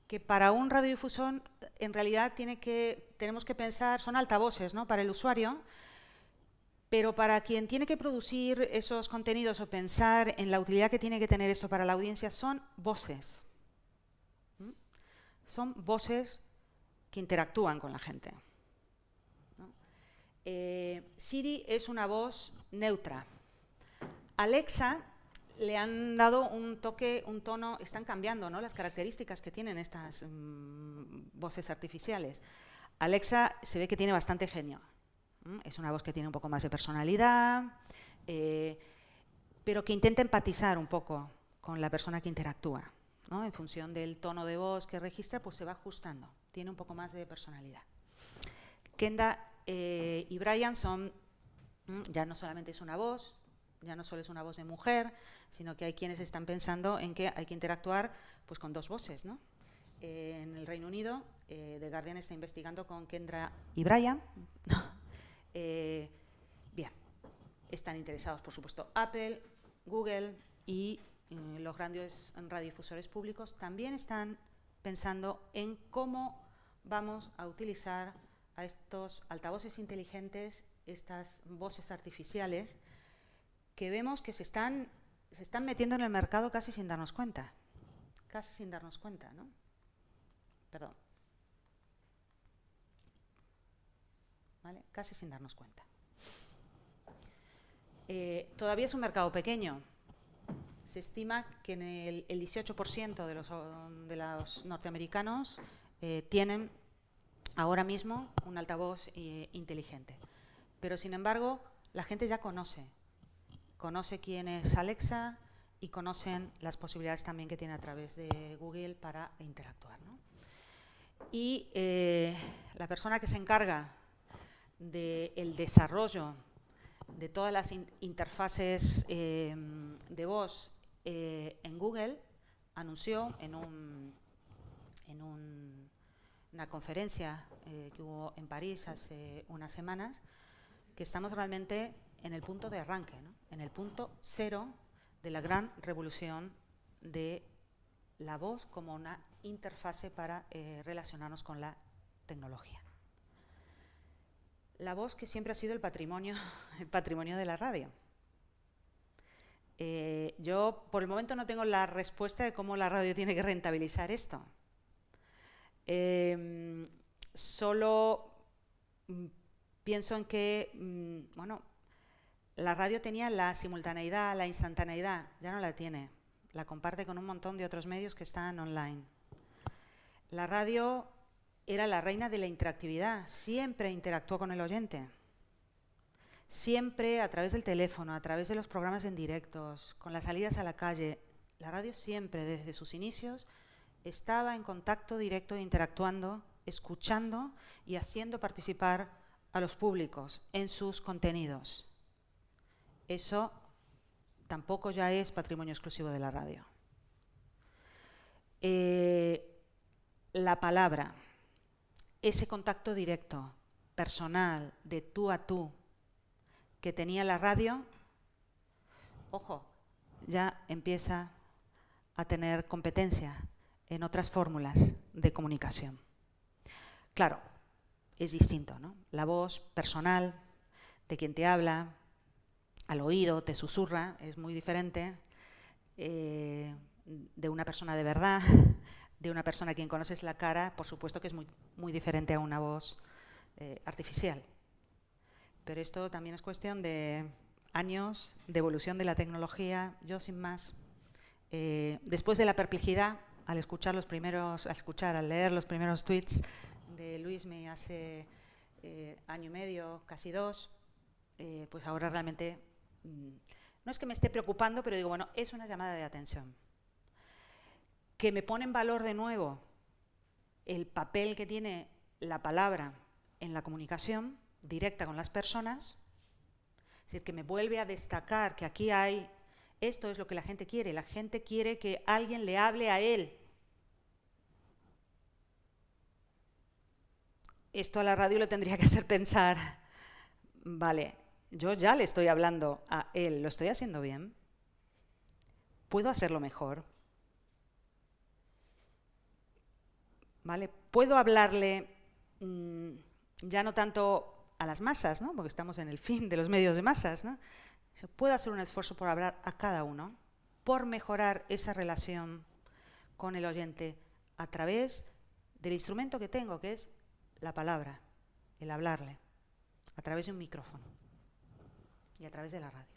que para un radiodifusor en realidad tenemos que pensar, son altavoces, ¿no? Para el usuario, pero para quien tiene que producir esos contenidos o pensar en la utilidad que tiene que tener esto para la audiencia, son voces. Son voces que interactúan con la gente, ¿no? Siri es una voz neutra. Alexa le han dado un toque, un tono, están cambiando, ¿no? Las características que tienen estas voces artificiales. Alexa se ve que tiene bastante genio. Es una voz que tiene un poco más de personalidad, pero que intenta empatizar un poco con la persona que interactúa, ¿no? En función del tono de voz que registra, pues se va ajustando, tiene un poco más de personalidad. Kenda y Brian son, ya no solamente es una voz, ya no solo es una voz de mujer, sino que hay quienes están pensando en que hay que interactuar pues, con dos voces, ¿no? En el Reino Unido, The Guardian está investigando con Kendra y Brian. Bien, están interesados, por supuesto, Apple, Google y los grandes radiodifusores públicos también están pensando en cómo vamos a utilizar a estos altavoces inteligentes, estas voces artificiales, que vemos que se están metiendo en el mercado casi sin darnos cuenta. Casi sin darnos cuenta, ¿no? Perdón. ¿Vale? Casi sin darnos cuenta. Todavía es un mercado pequeño. Se estima que en el 18% de los norteamericanos tienen ahora mismo un altavoz inteligente. Pero, sin embargo, la gente ya conoce quién es Alexa y conocen las posibilidades también que tiene a través de Google para interactuar, ¿no? Y la persona que se encarga del desarrollo de todas las interfaces de voz en Google anunció en una conferencia que hubo en París hace unas semanas que estamos realmente en el punto de arranque, ¿no? En el punto cero de la gran revolución de la voz como una interfase para relacionarnos con la tecnología. La voz que siempre ha sido el patrimonio de la radio. Yo, por el momento, no tengo la respuesta de cómo la radio tiene que rentabilizar esto. Solo pienso en que, bueno, la radio tenía la simultaneidad, la instantaneidad, ya no la tiene. La comparte con un montón de otros medios que están online. La radio era la reina de la interactividad, siempre interactuó con el oyente. Siempre a través del teléfono, a través de los programas en directos, con las salidas a la calle. La radio siempre, desde sus inicios, estaba en contacto directo, interactuando, escuchando y haciendo participar a los públicos en sus contenidos. Eso tampoco ya es patrimonio exclusivo de la radio. La palabra, ese contacto directo, personal, de tú a tú, que tenía la radio, ojo, ya empieza a tener competencia en otras fórmulas de comunicación. Claro, es distinto, ¿no? La voz personal de quien te habla, al oído, te susurra, es muy diferente de una persona de verdad, de una persona a quien conoces la cara, por supuesto que es muy, muy diferente a una voz artificial. Pero esto también es cuestión de años, de evolución de la tecnología. Yo, sin más, después de la perplejidad, al leer los primeros tweets de Luismi hace año y medio, casi 2, pues ahora realmente no es que me esté preocupando, pero digo, bueno, es una llamada de atención. Que me pone en valor de nuevo el papel que tiene la palabra en la comunicación directa con las personas, es decir, que me vuelve a destacar que aquí hay, esto es lo que la gente quiere que alguien le hable a él. Esto a la radio le tendría que hacer pensar, vale, yo ya le estoy hablando a él, ¿lo estoy haciendo bien? ¿Puedo hacerlo mejor? ¿Vale? ¿Puedo hablarle ya no tanto a las masas, ¿no? Porque estamos en el fin de los medios de masas, ¿no? ¿Puedo hacer un esfuerzo por hablar a cada uno? Por mejorar esa relación con el oyente a través del instrumento que tengo, que es la palabra, el hablarle, a través de un micrófono y a través de la radio.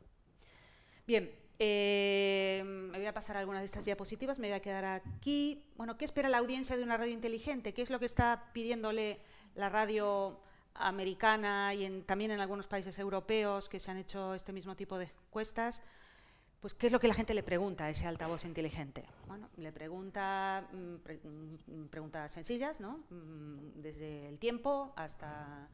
Bien, me voy a pasar algunas de estas diapositivas, me voy a quedar aquí. Bueno, ¿qué espera la audiencia de una radio inteligente? ¿Qué es lo que está pidiéndole la radio americana y también en algunos países europeos que se han hecho este mismo tipo de encuestas? Pues, ¿qué es lo que la gente le pregunta a ese altavoz inteligente? Bueno, le pregunta preguntas sencillas, ¿no? Desde el tiempo hasta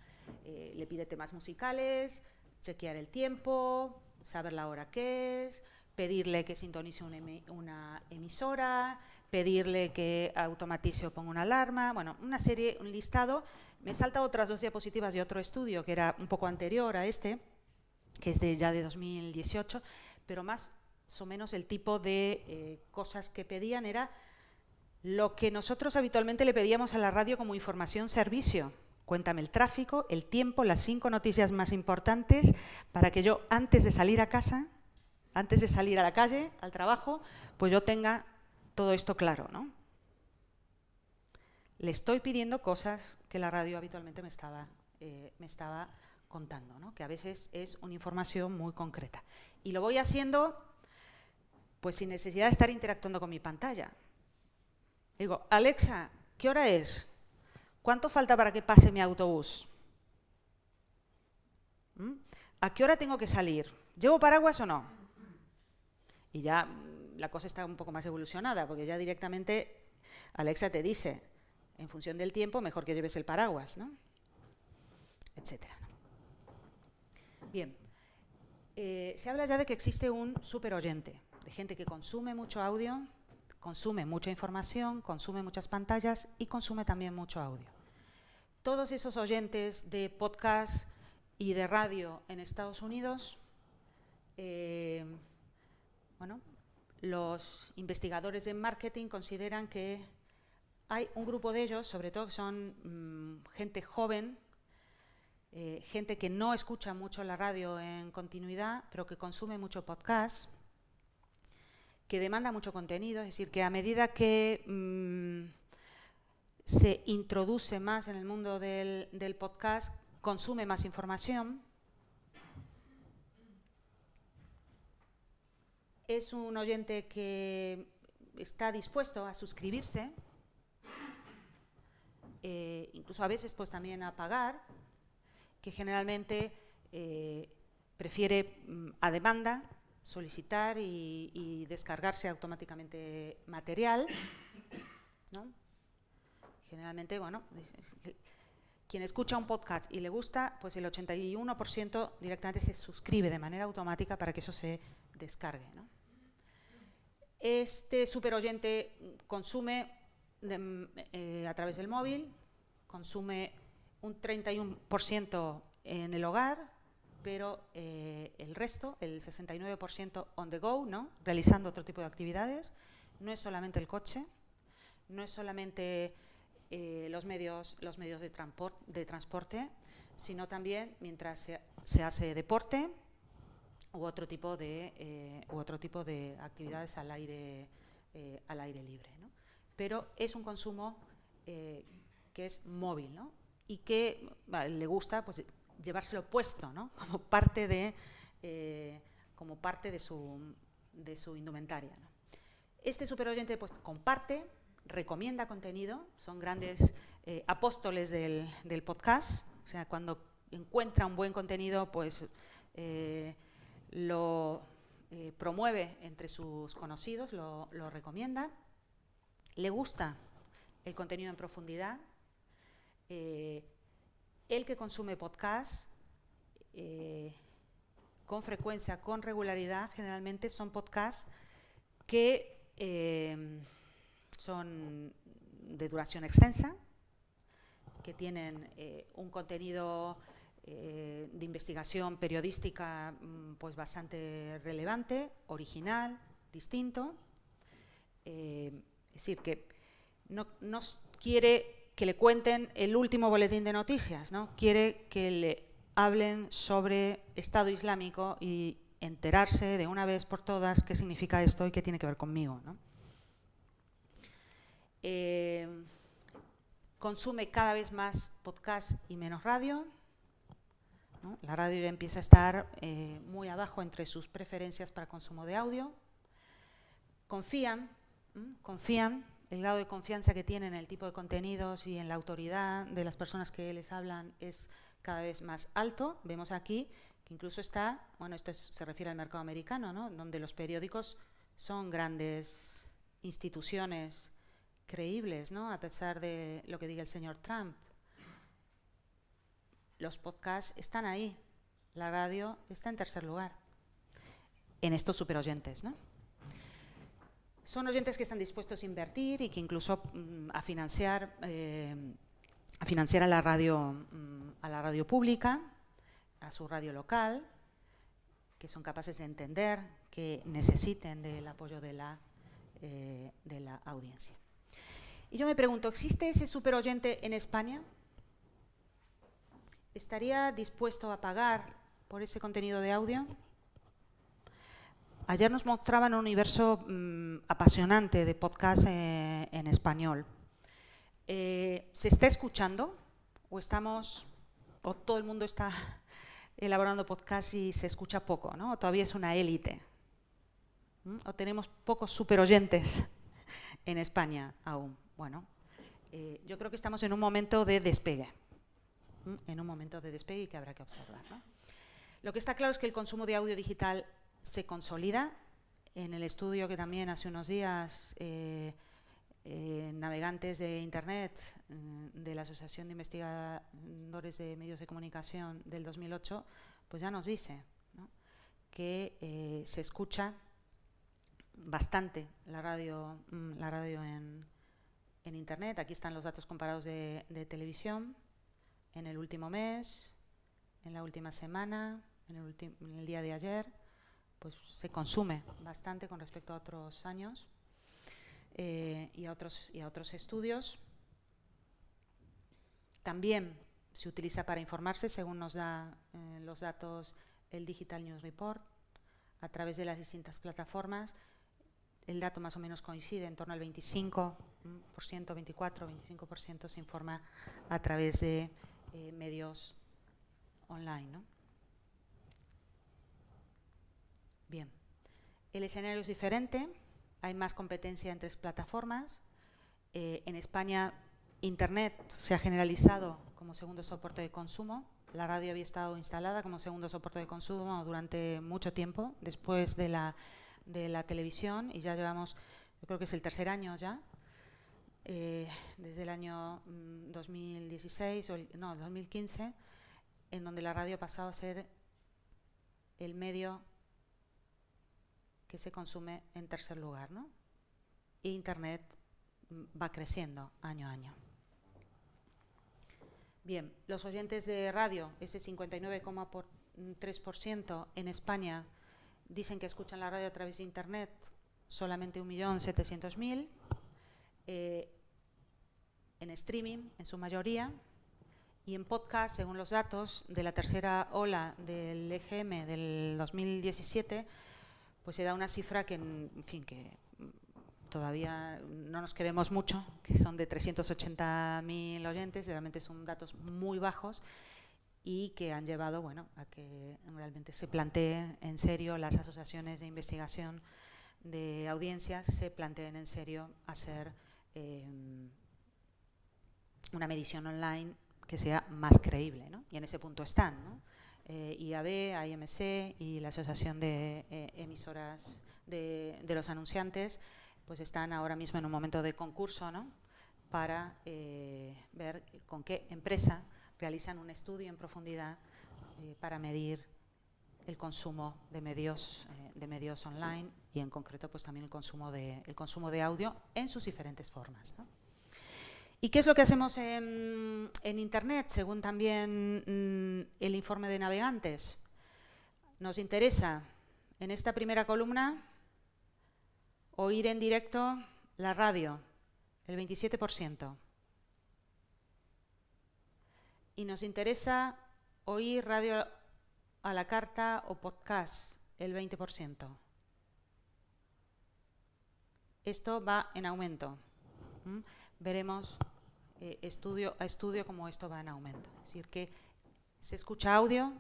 le pide temas musicales, chequear el tiempo, saber la hora que es, pedirle que sintonice una emisora, pedirle que automatice o ponga una alarma, bueno, una serie, un listado. Me salta otras 2 diapositivas de otro estudio que era un poco anterior a este, que es ya de 2018, pero más o menos el tipo de cosas que pedían era lo que nosotros habitualmente le pedíamos a la radio como información-servicio. Cuéntame el tráfico, el tiempo, las 5 noticias más importantes para que yo, antes de salir a casa, antes de salir a la calle, al trabajo, pues yo tenga todo esto claro, ¿no? Le estoy pidiendo cosas que la radio habitualmente me estaba contando, ¿no? Que a veces es una información muy concreta. Y lo voy haciendo pues sin necesidad de estar interactuando con mi pantalla. Digo, Alexa, ¿qué hora es? ¿Cuánto falta para que pase mi autobús? ¿A qué hora tengo que salir? ¿Llevo paraguas o no? Y ya la cosa está un poco más evolucionada, porque ya directamente Alexa te dice, en función del tiempo, mejor que lleves el paraguas, ¿no? Etcétera. Bien, se habla ya de que existe un superoyente, de gente que consume mucho audio, consume mucha información, consume muchas pantallas y consume también mucho audio. Todos esos oyentes de podcast y de radio en Estados Unidos, bueno, los investigadores de marketing consideran que hay un grupo de ellos, sobre todo que son gente joven, gente que no escucha mucho la radio en continuidad, pero que consume mucho podcast, que demanda mucho contenido, es decir, que a medida que se introduce más en el mundo del podcast, consume más información. Es un oyente que está dispuesto a suscribirse, incluso a veces pues también a pagar, que generalmente prefiere a demanda solicitar y descargarse automáticamente material, ¿no? Generalmente, bueno, quien escucha un podcast y le gusta, pues el 81% directamente se suscribe de manera automática para que eso se descargue, ¿no? Este superoyente consume a través del móvil, consume un 31% en el hogar, pero el resto, el 69% on the go, ¿no? Realizando otro tipo de actividades. No es solamente el coche, no es solamente los medios de transporte, sino también mientras se hace deporte u otro tipo de actividades al aire libre, ¿no? Pero es un consumo que es móvil, ¿no? Y que le gusta pues llevárselo puesto, ¿no? Como parte de su indumentaria, ¿no? Este superoyente pues comparte, recomienda contenido, son grandes apóstoles del podcast, o sea, cuando encuentra un buen contenido, pues lo promueve entre sus conocidos, lo recomienda, le gusta el contenido en profundidad. El que consume podcast con frecuencia, con regularidad, generalmente son podcasts que son de duración extensa, que tienen un contenido de investigación periodística pues bastante relevante, original, distinto. Es decir, que no quiere que le cuenten el último boletín de noticias, ¿no? Quiere que le hablen sobre Estado Islámico y enterarse de una vez por todas qué significa esto y qué tiene que ver conmigo, ¿no? Consume cada vez más podcast y menos radio, ¿no? La radio ya empieza a estar muy abajo entre sus preferencias para consumo de audio. Confían, el grado de confianza que tienen en el tipo de contenidos y en la autoridad de las personas que les hablan es cada vez más alto. Vemos aquí que incluso está, bueno, esto se refiere al mercado americano, ¿no? Donde los periódicos son grandes instituciones creíbles, ¿no? A pesar de lo que diga el señor Trump. Los podcasts están ahí, la radio está en tercer lugar. en estos superoyentes, ¿no? Son oyentes que están dispuestos a invertir y que incluso a financiar a la radio pública, a su radio local, que son capaces de entender que necesiten del apoyo de la audiencia. Y yo me pregunto, ¿existe ese superoyente en España? ¿Estaría dispuesto a pagar por ese contenido de audio? Ayer nos mostraban un universo apasionante de podcast en español. ¿Se está escuchando? ¿O todo el mundo está elaborando podcast y se escucha poco, ¿no? ¿O todavía es una élite? ¿O tenemos pocos superoyentes en España aún? Bueno, yo creo que estamos en un momento de despegue. En un momento de despegue que habrá que observar, ¿no? Lo que está claro es que el consumo de audio digital se consolida. En el estudio que también hace unos días navegantes de Internet de la Asociación de Investigadores de Medios de Comunicación del 2008, pues ya nos dice, ¿no?, que se escucha bastante la radio en Internet. Aquí están los datos comparados de televisión en el último mes, en la última semana, en el día de ayer. Pues se consume bastante con respecto a otros años y a otros estudios. También se utiliza para informarse, según nos da los datos el Digital News Report, a través de las distintas plataformas. El dato más o menos coincide, en torno al 25%, 24, 25% se informa a través de medios online, ¿no? Bien, el escenario es diferente, hay más competencia entre plataformas. En España, Internet se ha generalizado como segundo soporte de consumo. La radio había estado instalada como segundo soporte de consumo durante mucho tiempo, después de la televisión, y ya llevamos, yo creo que es el tercer año ya, desde el año 2015, en donde la radio ha pasado a ser el medio que se consume en tercer lugar, ¿no? E Internet va creciendo año a año. Bien, los oyentes de radio, ese 59,3% en España, dicen que escuchan la radio a través de Internet, solamente 1.700.000, en streaming en su mayoría, y en podcast, según los datos de la tercera ola del EGM del 2017, pues se da una cifra que, en fin, que todavía no nos queremos mucho, que son de 380.000 oyentes. Realmente son datos muy bajos y que han llevado, bueno, a que realmente se plantee en serio, las asociaciones de investigación de audiencias se planteen en serio hacer una medición online que sea más creíble, ¿no? Y en ese punto están, ¿no? IAB, AIMC y la Asociación de Emisoras de los Anunciantes, pues están ahora mismo en un momento de concurso, ¿no?, para ver con qué empresa realizan un estudio en profundidad para medir el consumo de medios online y en concreto pues también el consumo de audio en sus diferentes formas, ¿no? ¿Y qué es lo que hacemos en Internet, según también el informe de navegantes? Nos interesa, en esta primera columna, oír en directo la radio, el 27%. Y nos interesa oír radio a la carta o podcast, el 20%. Esto va en aumento. Veremos estudio a estudio cómo esto va en aumento. Es decir, que se escucha audio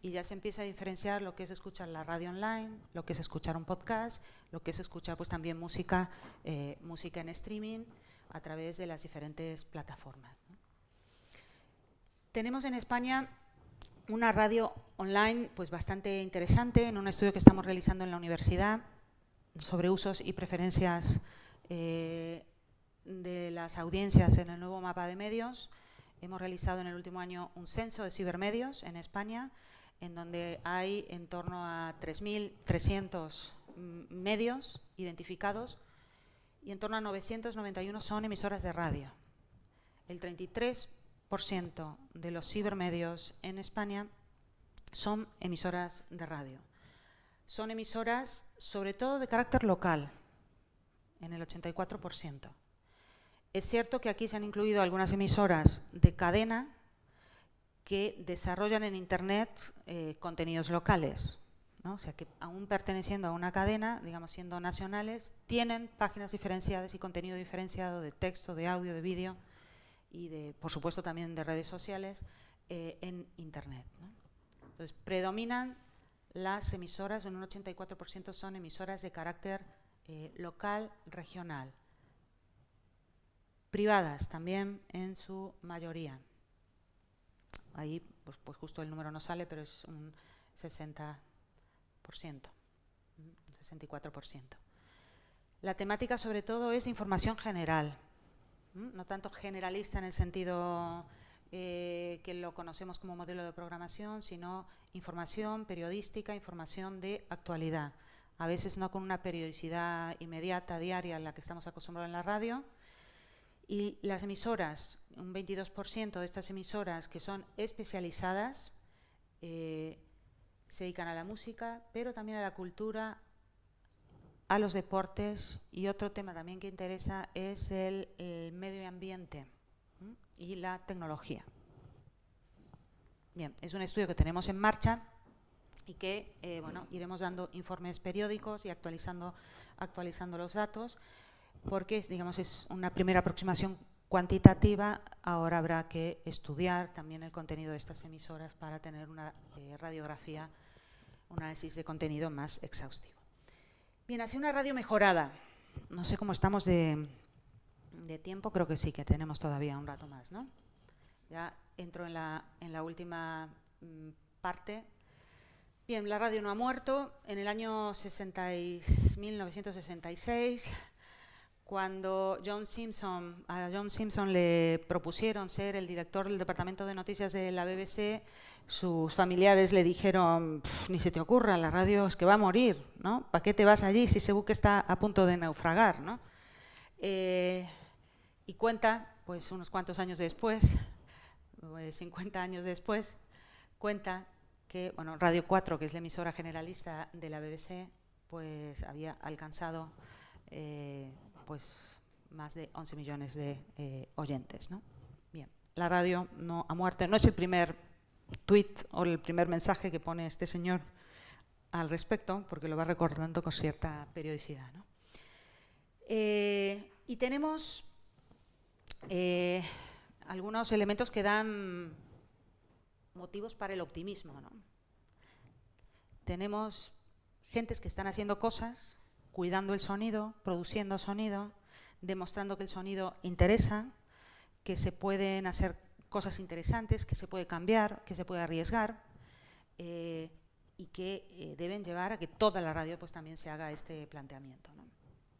y ya se empieza a diferenciar lo que es escuchar la radio online, lo que es escuchar un podcast, lo que es escuchar pues también música en streaming a través de las diferentes plataformas, ¿no? Tenemos en España una radio online pues bastante interesante en un estudio que estamos realizando en la universidad sobre usos y preferencias de las audiencias en el nuevo mapa de medios. Hemos realizado en el último año un censo de cibermedios en España en donde hay en torno a 3.300 medios identificados y en torno a 991 son emisoras de radio. El 33% de los cibermedios en España son emisoras de radio. Son emisoras sobre todo de carácter local, en el 84%. Es cierto que aquí se han incluido algunas emisoras de cadena que desarrollan en Internet contenidos locales, ¿no? O sea que aún perteneciendo a una cadena, digamos siendo nacionales, tienen páginas diferenciadas y contenido diferenciado de texto, de audio, de vídeo y de, por supuesto, también de redes sociales en Internet, ¿no? Entonces, predominan las emisoras, en un 84% son emisoras de carácter local, regional. Privadas también en su mayoría. Ahí pues justo el número no sale, pero es un 60%, un 64%. La temática sobre todo es de información general, no tanto generalista en el sentido que lo conocemos como modelo de programación, sino información periodística, información de actualidad. A veces no con una periodicidad inmediata, diaria, a la que estamos acostumbrados en la radio. Y las emisoras, un 22% de estas emisoras que son especializadas, se dedican a la música, pero también a la cultura, a los deportes, y otro tema también que interesa es el medio ambiente y la tecnología. Bien, es un estudio que tenemos en marcha y que bueno, iremos dando informes periódicos y actualizando los datos, porque digamos es una primera aproximación cuantitativa. Ahora habrá que estudiar también el contenido de estas emisoras para tener una radiografía, un análisis de contenido más exhaustivo. Bien, así una radio mejorada. No sé cómo estamos de tiempo, creo que sí, que tenemos todavía un rato más, ¿no? Ya entro en la última parte. Bien, la radio no ha muerto. En el año 1966, cuando a John Simpson le propusieron ser el director del departamento de noticias de la BBC, sus familiares le dijeron: ni se te ocurra, la radio es que va a morir, ¿no? ¿Para qué te vas allí si ese buque está a punto de naufragar, ¿no? Y cuenta, pues unos cuantos años después, 50 años después, cuenta que Radio 4, que es la emisora generalista de la BBC, pues había alcanzado pues más de 11 millones de oyentes, ¿no? Bien, la radio no ha muerto. No es el primer tuit o el primer mensaje que pone este señor al respecto, porque lo va recordando con cierta periodicidad, ¿no? Y tenemos algunos elementos que dan motivos para el optimismo, ¿no? Tenemos gentes que están haciendo cosas, cuidando el sonido, produciendo sonido, demostrando que el sonido interesa, que se pueden hacer cosas interesantes, que se puede cambiar, que se puede arriesgar, y que deben llevar a que toda la radio pues también se haga este planteamiento, ¿no?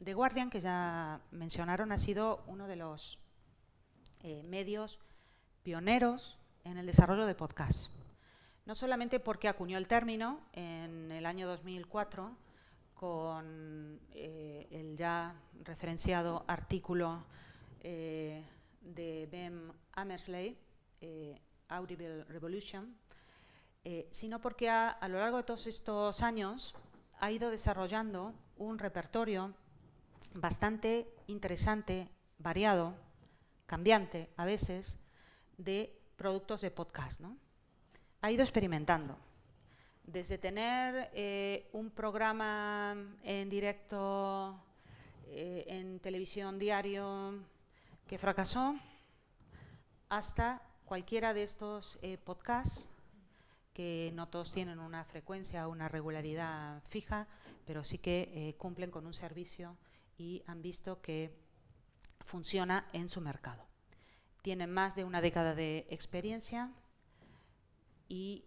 The Guardian, que ya mencionaron, ha sido uno de los medios pioneros en el desarrollo de podcast. No solamente porque acuñó el término en el año 2004 con el ya referenciado artículo de Ben Hammersley, Audible Revolution, sino porque a lo largo de todos estos años ha ido desarrollando un repertorio bastante interesante, variado, cambiante a veces, de productos de podcast, ¿no? Ha ido experimentando, desde tener un programa en directo en televisión diario que fracasó, hasta cualquiera de estos podcasts, que no todos tienen una frecuencia o una regularidad fija, pero sí que cumplen con un servicio y han visto que funciona en su mercado. Tienen más de una década de experiencia y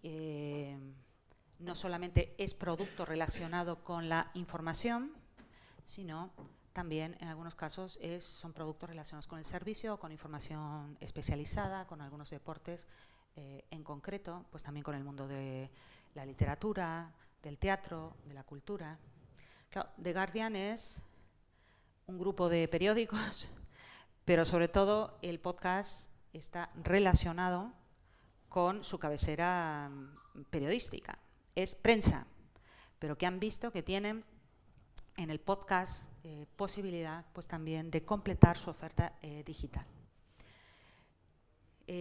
no solamente es producto relacionado con la información, sino también en algunos casos son productos relacionados con el servicio, con información especializada, con algunos deportes en concreto, pues también con el mundo de la literatura, del teatro, de la cultura. Claro, The Guardian es un grupo de periódicos, pero sobre todo el podcast está relacionado con su cabecera periodística. Es prensa, pero que han visto que tienen en el podcast posibilidad pues también de completar su oferta digital.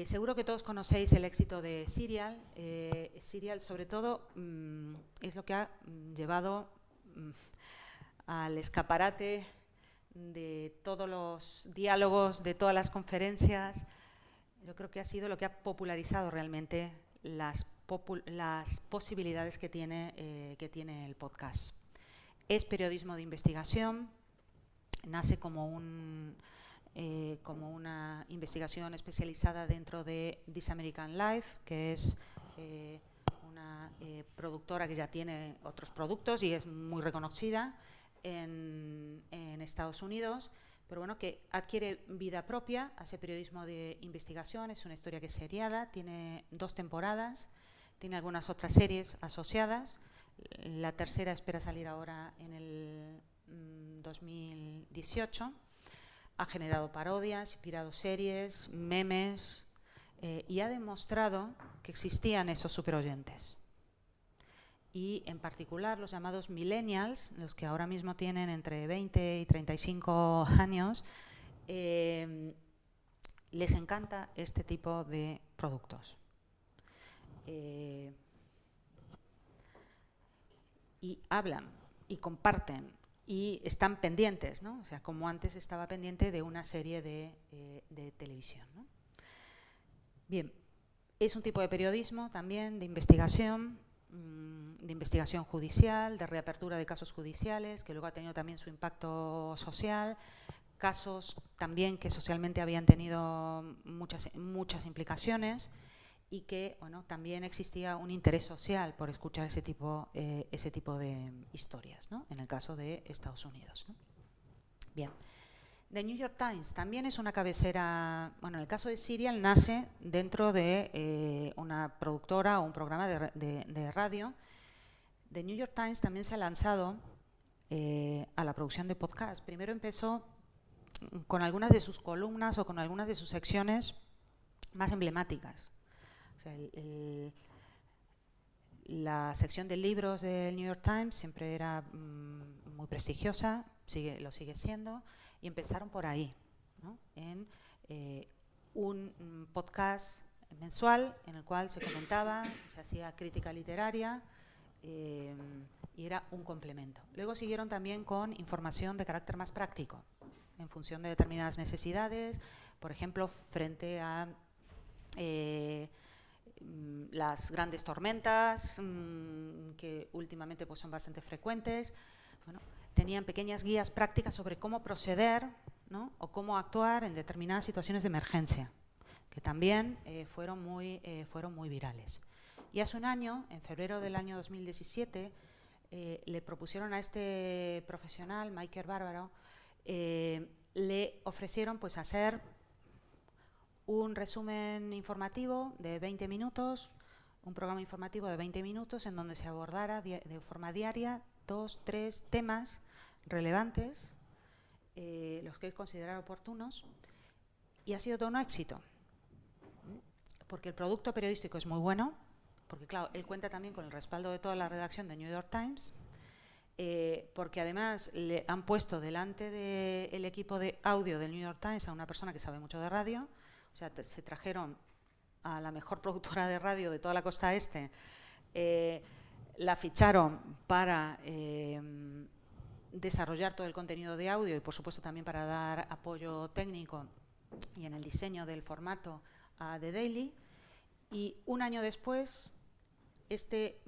Seguro que todos conocéis el éxito de Serial. Serial, sobre todo, es lo que ha llevado al escaparate de todos los diálogos, de todas las conferencias. Yo creo que ha sido lo que ha popularizado realmente las posibilidades que tiene el podcast. Es periodismo de investigación, nace como una investigación especializada dentro de This American Life, que es una productora que ya tiene otros productos y es muy reconocida en Estados Unidos, pero bueno, que adquiere vida propia, hace periodismo de investigación, es una historia que es seriada, tiene 2 temporadas, tiene algunas otras series asociadas. La tercera espera salir ahora en el 2018. Ha generado parodias, inspirado series, memes y ha demostrado que existían esos superoyentes. Y en particular los llamados millennials, los que ahora mismo tienen entre 20 y 35 años, les encanta este tipo de productos. Y hablan y comparten y están pendientes, ¿no? O sea, como antes estaba pendiente de una serie de televisión, ¿no? Bien, es un tipo de periodismo también, de investigación judicial, de reapertura de casos judiciales, que luego ha tenido también su impacto social, casos también que socialmente habían tenido muchas implicaciones, y que bueno, también existía un interés social por escuchar ese tipo de historias, ¿no? En el caso de Estados Unidos, ¿no? Bien. The New York Times también es una cabecera, bueno, en el caso de Serial nace dentro de una productora o un programa de radio. The New York Times también se ha lanzado a la producción de podcast. Primero empezó con algunas de sus columnas o con algunas de sus secciones más emblemáticas. O sea, la sección de libros del New York Times siempre era muy prestigiosa, lo sigue siendo, y empezaron por ahí, ¿no? En un podcast mensual en el cual se comentaba, se hacía crítica literaria y era un complemento. Luego siguieron también con información de carácter más práctico, en función de determinadas necesidades, por ejemplo, frente a las grandes tormentas que últimamente pues, son bastante frecuentes. Bueno, tenían pequeñas guías prácticas sobre cómo proceder, ¿no? O cómo actuar en determinadas situaciones de emergencia, que también fueron muy virales. Y hace un año, en febrero del año 2017, le propusieron a este profesional, Michael Bárbaro, le ofrecieron pues hacer un resumen informativo de 20 minutos, un programa informativo de 20 minutos en donde se abordara de forma diaria 2, 3 temas relevantes, los que él considerara oportunos, y ha sido todo un éxito, porque el producto periodístico es muy bueno, porque claro, él cuenta también con el respaldo de toda la redacción de New York Times, porque además le han puesto delante del equipo de audio del New York Times a una persona que sabe mucho de radio. O sea, se trajeron a la mejor productora de radio de toda la costa este, la ficharon para desarrollar todo el contenido de audio y, por supuesto, también para dar apoyo técnico y en el diseño del formato a The Daily. Y un año después, este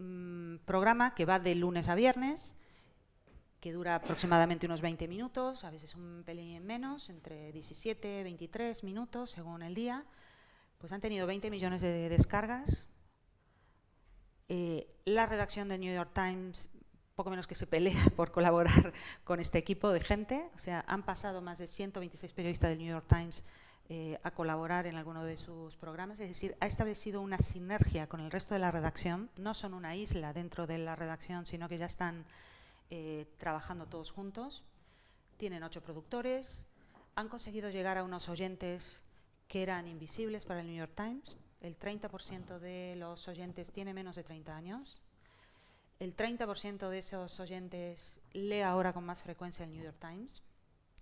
programa, que va de lunes a viernes, que dura aproximadamente unos 20 minutos, a veces un pelín menos, entre 17 y 23 minutos según el día, pues han tenido 20 millones de descargas. La redacción de New York Times, poco menos que se pelea por colaborar con este equipo de gente, o sea, han pasado más de 126 periodistas del New York Times a colaborar en alguno de sus programas, es decir, ha establecido una sinergia con el resto de la redacción. No son una isla dentro de la redacción, sino que ya están trabajando todos juntos. Tienen 8 productores, han conseguido llegar a unos oyentes que eran invisibles para el New York Times. El 30% de los oyentes tiene menos de 30 años. El 30% de esos oyentes lee ahora con más frecuencia el New York Times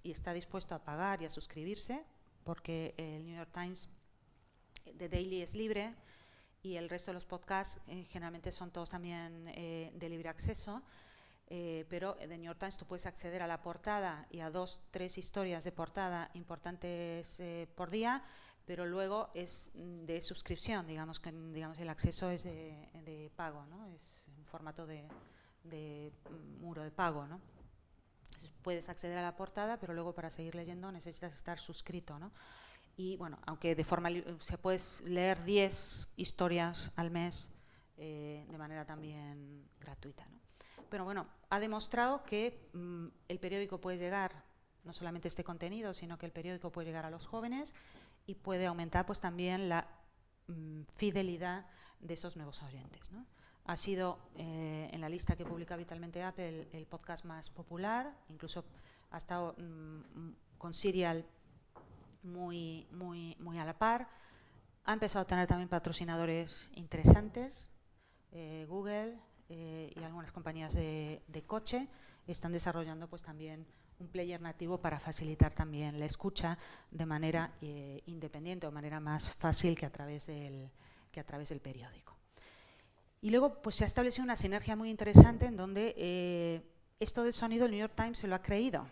y está dispuesto a pagar y a suscribirse, porque el New York Times The Daily es libre y el resto de los podcasts generalmente son todos también de libre acceso, pero The New York Times tú puedes acceder a la portada y a 2-3 historias de portada importantes por día, pero luego es de suscripción, digamos que el acceso es de pago, ¿no? Es en formato de muro de pago, ¿no? Puedes acceder a la portada, pero luego para seguir leyendo necesitas estar suscrito, ¿no? Y bueno, aunque de forma se puedes leer 10 historias al mes de manera también gratuita, ¿no? Pero bueno, ha demostrado que el periódico puede llegar, no solamente este contenido, sino que el periódico puede llegar a los jóvenes y puede aumentar pues también la fidelidad de esos nuevos oyentes, ¿no? Ha sido en la lista que publica Vitalmente Apple el podcast más popular, incluso ha estado con Serial muy a la par. Ha empezado a tener también patrocinadores interesantes, Google y algunas compañías de coche están desarrollando pues también un player nativo para facilitar también la escucha de manera independiente o de manera más fácil que a través del periódico. Y luego pues se ha establecido una sinergia muy interesante en donde esto del sonido el New York Times se lo ha creído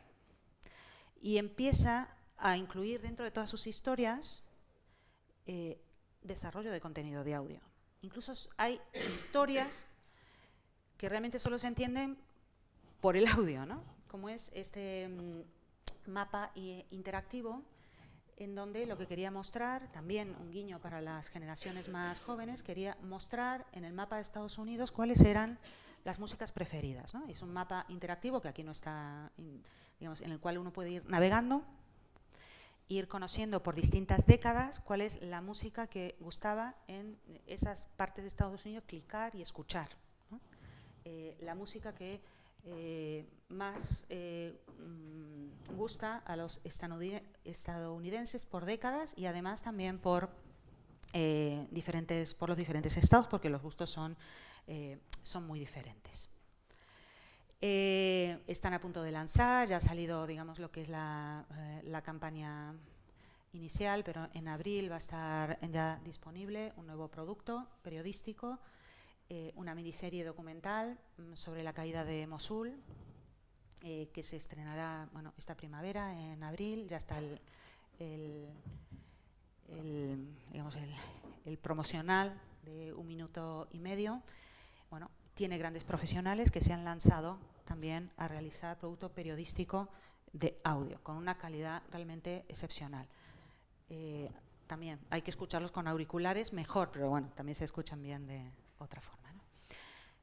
y empieza a incluir dentro de todas sus historias desarrollo de contenido de audio. Incluso hay historias que realmente solo se entienden por el audio, ¿no? Como es este mapa interactivo, en donde lo que quería mostrar, también un guiño para las generaciones más jóvenes, quería mostrar en el mapa de Estados Unidos cuáles eran las músicas preferidas, ¿no? Es un mapa interactivo que aquí no está, digamos, en el cual uno puede ir navegando, ir conociendo por distintas décadas cuál es la música que gustaba en esas partes de Estados Unidos, clicar y escuchar, ¿no? La música que más gusta a los estadounidenses por décadas y además también por los diferentes estados, porque los gustos son muy diferentes. Están a punto de lanzar, ya ha salido, digamos, lo que es la campaña inicial, pero en abril va a estar ya disponible un nuevo producto periodístico, una miniserie documental sobre la caída de Mosul, que se estrenará esta primavera, en abril. Ya está el promocional de 1 minuto y medio. Bueno, tiene grandes profesionales que se han lanzado también a realizar producto periodístico de audio, con una calidad realmente excepcional. También hay que escucharlos con auriculares mejor, pero bueno, también se escuchan bien de otra forma, ¿no?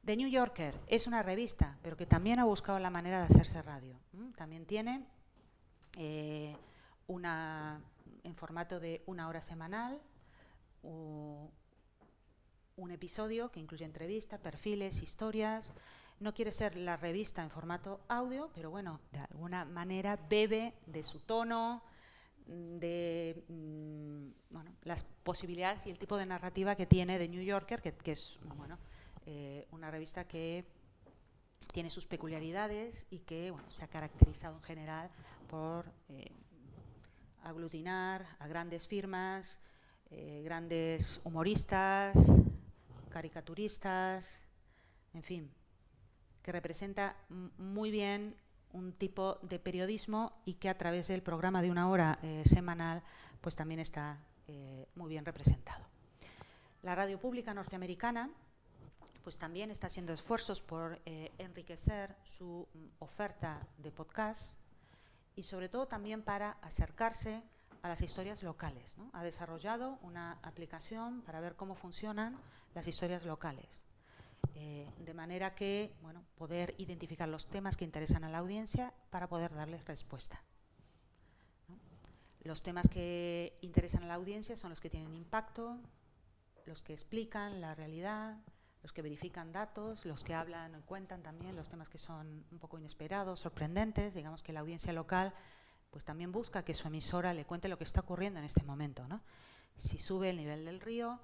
The New Yorker es una revista, pero que también ha buscado la manera de hacerse radio. También tiene en formato de 1 hora semanal, un episodio que incluye entrevistas, perfiles, historias. No quiere ser la revista en formato audio, pero bueno, de alguna manera bebe de su tono, de las posibilidades y el tipo de narrativa que tiene The New Yorker, que es una revista que tiene sus peculiaridades y que se ha caracterizado en general por aglutinar a grandes firmas, grandes humoristas, caricaturistas, en fin, que representa muy bien un tipo de periodismo y que a través del programa de 1 hora semanal pues también está muy bien representado. La radio pública norteamericana pues también está haciendo esfuerzos por enriquecer su oferta de podcast y sobre todo también para acercarse a las historias locales, ¿no? Ha desarrollado una aplicación para ver cómo funcionan las historias locales, de manera que poder identificar los temas que interesan a la audiencia para poder darles respuesta, ¿no? Los temas que interesan a la audiencia son los que tienen impacto, los que explican la realidad, los que verifican datos, los que hablan y cuentan también los temas que son un poco inesperados, sorprendentes. Digamos que la audiencia local pues también busca que su emisora le cuente lo que está ocurriendo en este momento, ¿no? Si sube el nivel del río,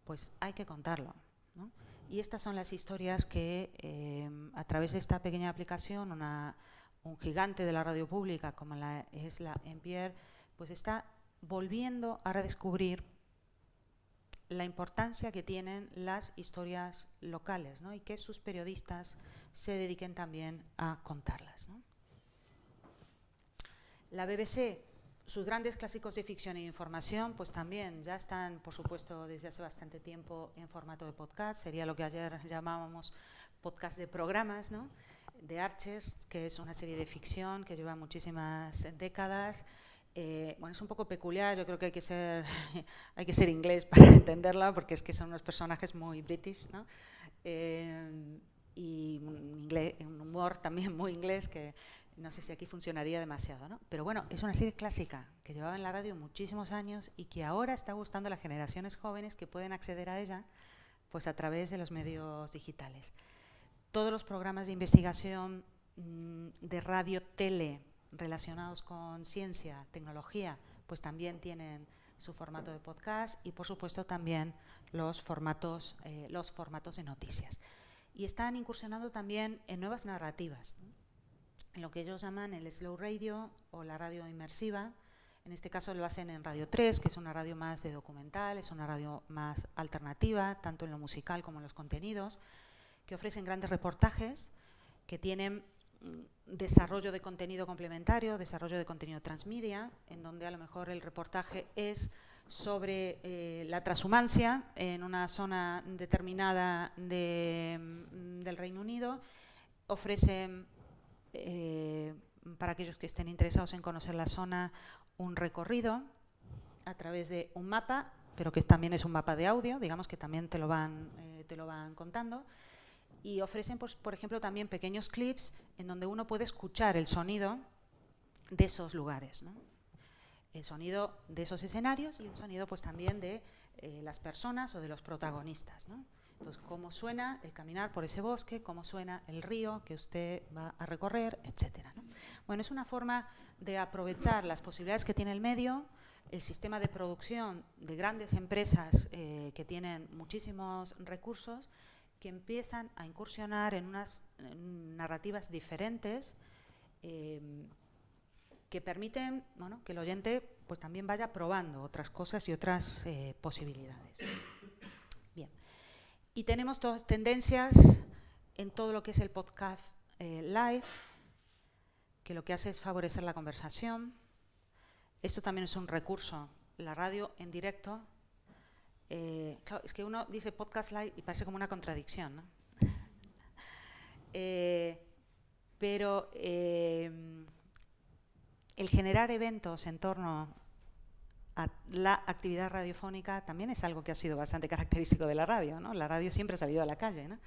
pues hay que contarlo, ¿no? Y estas son las historias que a través de esta pequeña aplicación, un gigante de la radio pública como es la NPR, pues está volviendo a redescubrir la importancia que tienen las historias locales, ¿no? Y que sus periodistas se dediquen también a contarlas, ¿no? La BBC, sus grandes clásicos de ficción e información, pues también ya están, por supuesto, desde hace bastante tiempo en formato de podcast. Sería lo que ayer llamábamos podcast de programas, ¿no? De Archers, que es una serie de ficción que lleva muchísimas décadas. Bueno, es un poco peculiar, yo creo que hay que ser inglés para entenderla, porque es que son unos personajes muy british, ¿no? Y un humor también muy inglés que no sé si aquí funcionaría demasiado, ¿no? Pero bueno, es una serie clásica que llevaba en la radio muchísimos años y que ahora está gustando a las generaciones jóvenes que pueden acceder a ella pues a través de los medios digitales. Todos los programas de investigación de radio, tele, relacionados con ciencia, tecnología, pues también tienen su formato de podcast y, por supuesto, también los formatos de noticias. Y están incursionando también en nuevas narrativas, ¿no? En lo que ellos llaman el slow radio o la radio inmersiva. En este caso lo hacen en Radio 3, que es una radio más de documental, es una radio más alternativa, tanto en lo musical como en los contenidos, que ofrecen grandes reportajes, que tienen desarrollo de contenido complementario, desarrollo de contenido transmedia, en donde a lo mejor el reportaje es sobre la transhumancia en una zona determinada del Reino Unido. Ofrecen, para aquellos que estén interesados en conocer la zona, un recorrido a través de un mapa, pero que también es un mapa de audio, digamos que también te lo van contando. Y ofrecen, pues, por ejemplo, también pequeños clips en donde uno puede escuchar el sonido de esos lugares, ¿no? El sonido de esos escenarios y el sonido, pues, también de las personas o de los protagonistas, ¿no? Entonces, cómo suena el caminar por ese bosque, cómo suena el río que usted va a recorrer, etcétera, ¿no? Bueno, es una forma de aprovechar las posibilidades que tiene el medio, el sistema de producción de grandes empresas que tienen muchísimos recursos, que empiezan a incursionar en unas narrativas diferentes que permiten, bueno, que el oyente pues también vaya probando otras cosas y otras posibilidades. Bien. Y tenemos todas tendencias en todo lo que es el podcast live, que lo que hace es favorecer la conversación. Esto también es un recurso, la radio en directo. Claro, es que uno dice podcast live y parece como una contradicción, ¿no? Pero el generar eventos en torno a la actividad radiofónica también es algo que ha sido bastante característico de la radio, ¿no? La radio siempre ha salido a la calle, ¿no?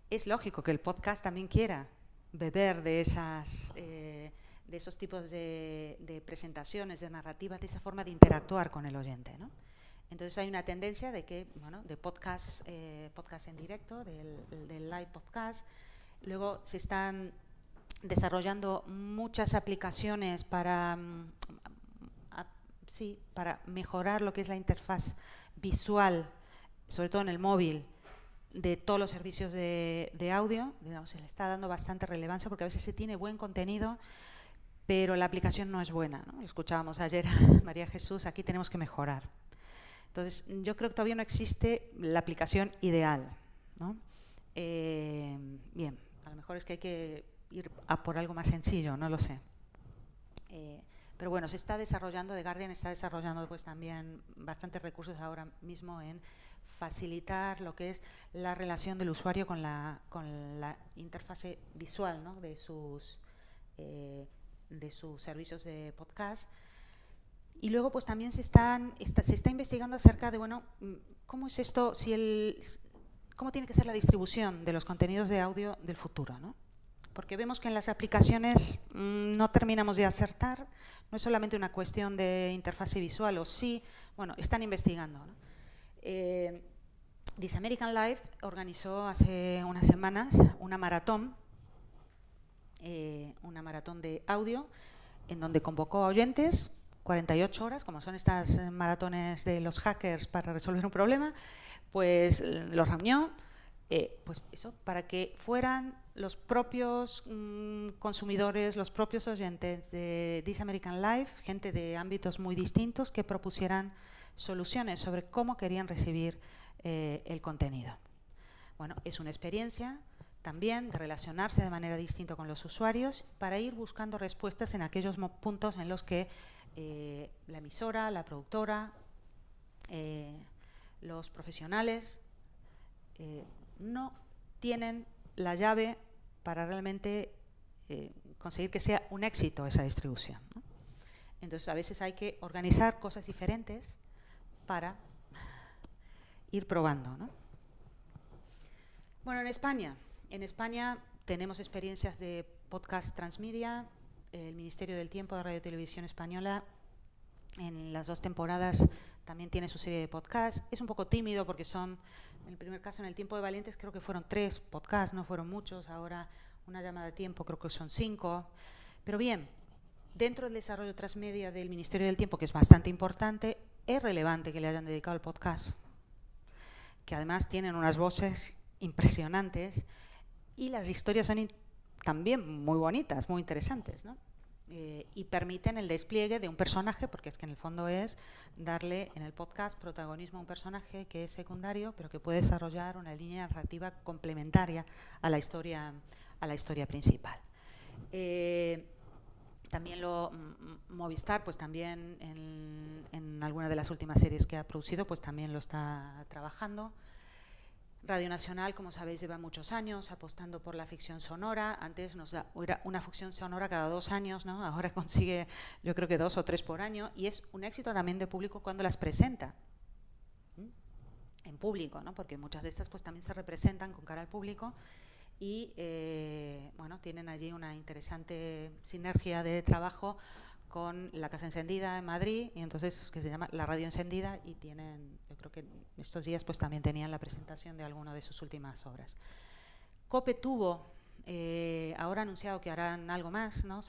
Es lógico que el podcast también quiera beber de esos tipos de presentaciones, de narrativas, de esa forma de interactuar con el oyente, ¿no? Entonces hay una tendencia de que, bueno, de podcast en directo, del live podcast. Luego se están desarrollando muchas aplicaciones para mejorar lo que es la interfaz visual, sobre todo en el móvil, de todos los servicios de audio. Digamos, se le está dando bastante relevancia porque a veces se tiene buen contenido, pero la aplicación no es buena, ¿no? Lo escuchábamos ayer a María Jesús, aquí tenemos que mejorar. Entonces, yo creo que todavía no existe la aplicación ideal, ¿no? Bien, a lo mejor es que hay que ir a por algo más sencillo, no lo sé. Pero bueno, se está desarrollando, The Guardian está desarrollando pues también bastantes recursos ahora mismo en facilitar lo que es la relación del usuario con la interfase visual, ¿no? de sus servicios de podcast. Y luego pues también se está investigando acerca de, bueno, ¿cómo es esto? ¿Cómo tiene que ser la distribución de los contenidos de audio del futuro, ¿no? porque vemos que en las aplicaciones no terminamos de acertar. No es solamente una cuestión de interfase visual, o sí, bueno, están investigando, ¿no? This American Life organizó hace unas semanas una maratón de audio en donde convocó a oyentes 48 horas, como son estas maratones de los hackers para resolver un problema, pues los reunió, pues eso, para que fueran los propios consumidores, los propios oyentes de This American Life, gente de ámbitos muy distintos, que propusieran soluciones sobre cómo querían recibir el contenido. Bueno, es una experiencia también de relacionarse de manera distinta con los usuarios para ir buscando respuestas en aquellos puntos en los que la emisora, la productora, los profesionales no tienen la llave para realmente conseguir que sea un éxito esa distribución, ¿no? Entonces, a veces hay que organizar cosas diferentes para ir probando, ¿no? Bueno, en España tenemos experiencias de podcast transmedia. El Ministerio del Tiempo de Radio y Televisión Española en las 2 temporadas también tiene su serie de podcasts. Es un poco tímido porque son, en el primer caso, en El Tiempo de Valientes, creo que fueron 3 podcasts, no fueron muchos. Ahora, Una llamada de tiempo, creo que son 5. Pero bien, dentro del desarrollo transmedia del Ministerio del Tiempo, que es bastante importante, es relevante que le hayan dedicado el podcast, que además tienen unas voces impresionantes y las historias son también muy bonitas, muy interesantes, ¿no? Y permiten el despliegue de un personaje, porque es que en el fondo es darle en el podcast protagonismo a un personaje que es secundario, pero que puede desarrollar una línea narrativa complementaria a la historia principal. También Movistar, pues también en alguna de las últimas series que ha producido, pues también lo está trabajando. Radio Nacional, como sabéis, lleva muchos años apostando por la ficción sonora. Antes era una ficción sonora cada 2 años, ¿no? Ahora consigue, yo creo que 2 o 3 por año, y es un éxito también de público cuando las presenta en público, ¿no? Porque muchas de estas pues también se representan con cara al público y bueno, tienen allí una interesante sinergia de trabajo con La Casa Encendida en Madrid, y entonces, que se llama La Radio Encendida, y tienen, yo creo que estos días pues también tenían la presentación de alguna de sus últimas obras. COPE tuvo, ahora ha anunciado que harán algo más, ¿no?,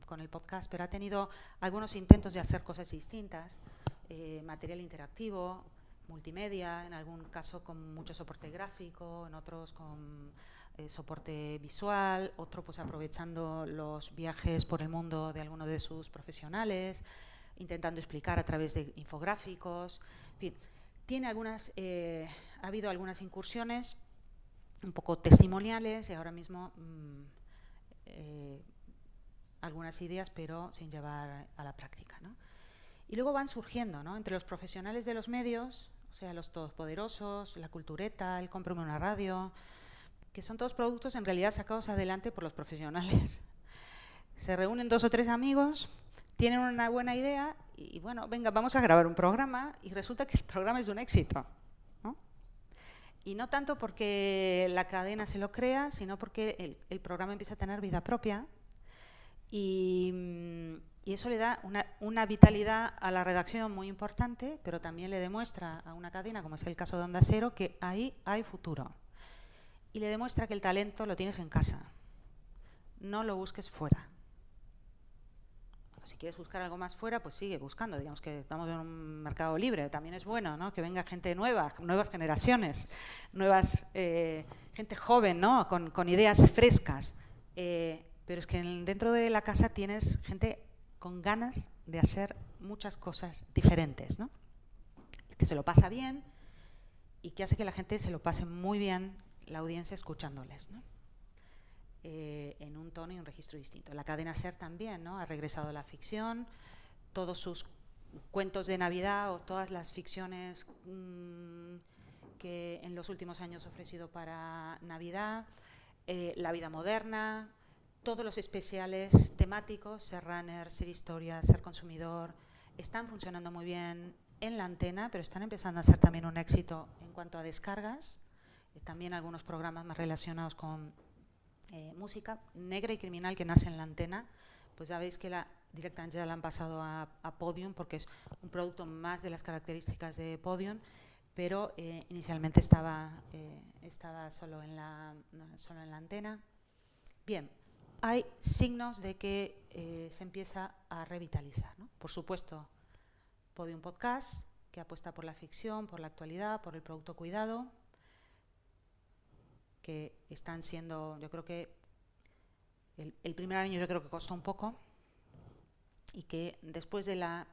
con el podcast, pero ha tenido algunos intentos de hacer cosas distintas, material interactivo, multimedia, en algún caso con mucho soporte gráfico, en otros con soporte visual, otro pues aprovechando los viajes por el mundo de algunos de sus profesionales, intentando explicar a través de infográficos. En fin, tiene ha habido algunas incursiones un poco testimoniales y ahora mismo algunas ideas, pero sin llevar a la práctica, ¿no? Y luego van surgiendo, ¿no?, entre los profesionales de los medios, o sea, los todopoderosos, la cultureta, el cómprame una radio, que son todos productos en realidad sacados adelante por los profesionales. Se reúnen 2 o 3 amigos, tienen una buena idea y bueno, venga, vamos a grabar un programa, y resulta que el programa es un éxito, ¿no? Y no tanto porque la cadena se lo crea, sino porque el programa empieza a tener vida propia y eso le da una vitalidad a la redacción muy importante, pero también le demuestra a una cadena, como es el caso de Onda Cero, que ahí hay futuro. Y le demuestra que el talento lo tienes en casa, no lo busques fuera. Si quieres buscar algo más fuera, pues sigue buscando. Digamos que estamos en un mercado libre, también es bueno, ¿no?, que venga gente nueva, nuevas generaciones, gente joven, ¿no?, con ideas frescas. Pero es que dentro de la casa tienes gente con ganas de hacer muchas cosas diferentes, ¿no?, que se lo pasa bien y que hace que la gente se lo pase muy bien, la audiencia, escuchándoles, ¿no?, en un tono y un registro distinto. La cadena SER también, ¿no?, ha regresado a la ficción, todos sus cuentos de Navidad o todas las ficciones que en los últimos años ha ofrecido para Navidad, La vida moderna, todos los especiales temáticos, Ser Runner, Ser Historia, Ser Consumidor, están funcionando muy bien en la antena, pero están empezando a ser también un éxito en cuanto a descargas. También algunos programas más relacionados con música negra y criminal que nace en La Antena, pues ya veis que directamente ya la han pasado a Podium, porque es un producto más de las características de Podium, pero inicialmente estaba solo en la Antena. Bien, hay signos de que se empieza a revitalizar, ¿no? Por supuesto, Podium Podcast, que apuesta por la ficción, por la actualidad, por el producto cuidado, que están siendo, yo creo que el primer año yo creo que costó un poco, y que después de la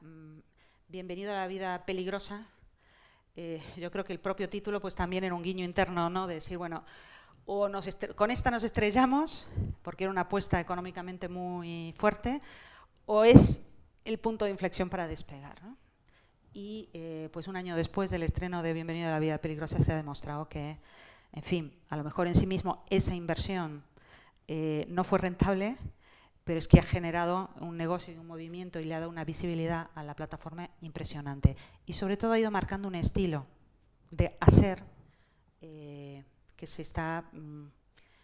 Bienvenido a la vida peligrosa, yo creo que el propio título pues también era un guiño interno, ¿no? De decir, bueno, o con esta nos estrellamos, porque era una apuesta económicamente muy fuerte, o es el punto de inflexión para despegar, ¿no? Y pues un año después del estreno de Bienvenido a la vida peligrosa se ha demostrado que, en fin, a lo mejor en sí mismo esa inversión no fue rentable, pero es que ha generado un negocio y un movimiento y le ha dado una visibilidad a la plataforma impresionante. Y sobre todo ha ido marcando un estilo de hacer que se está,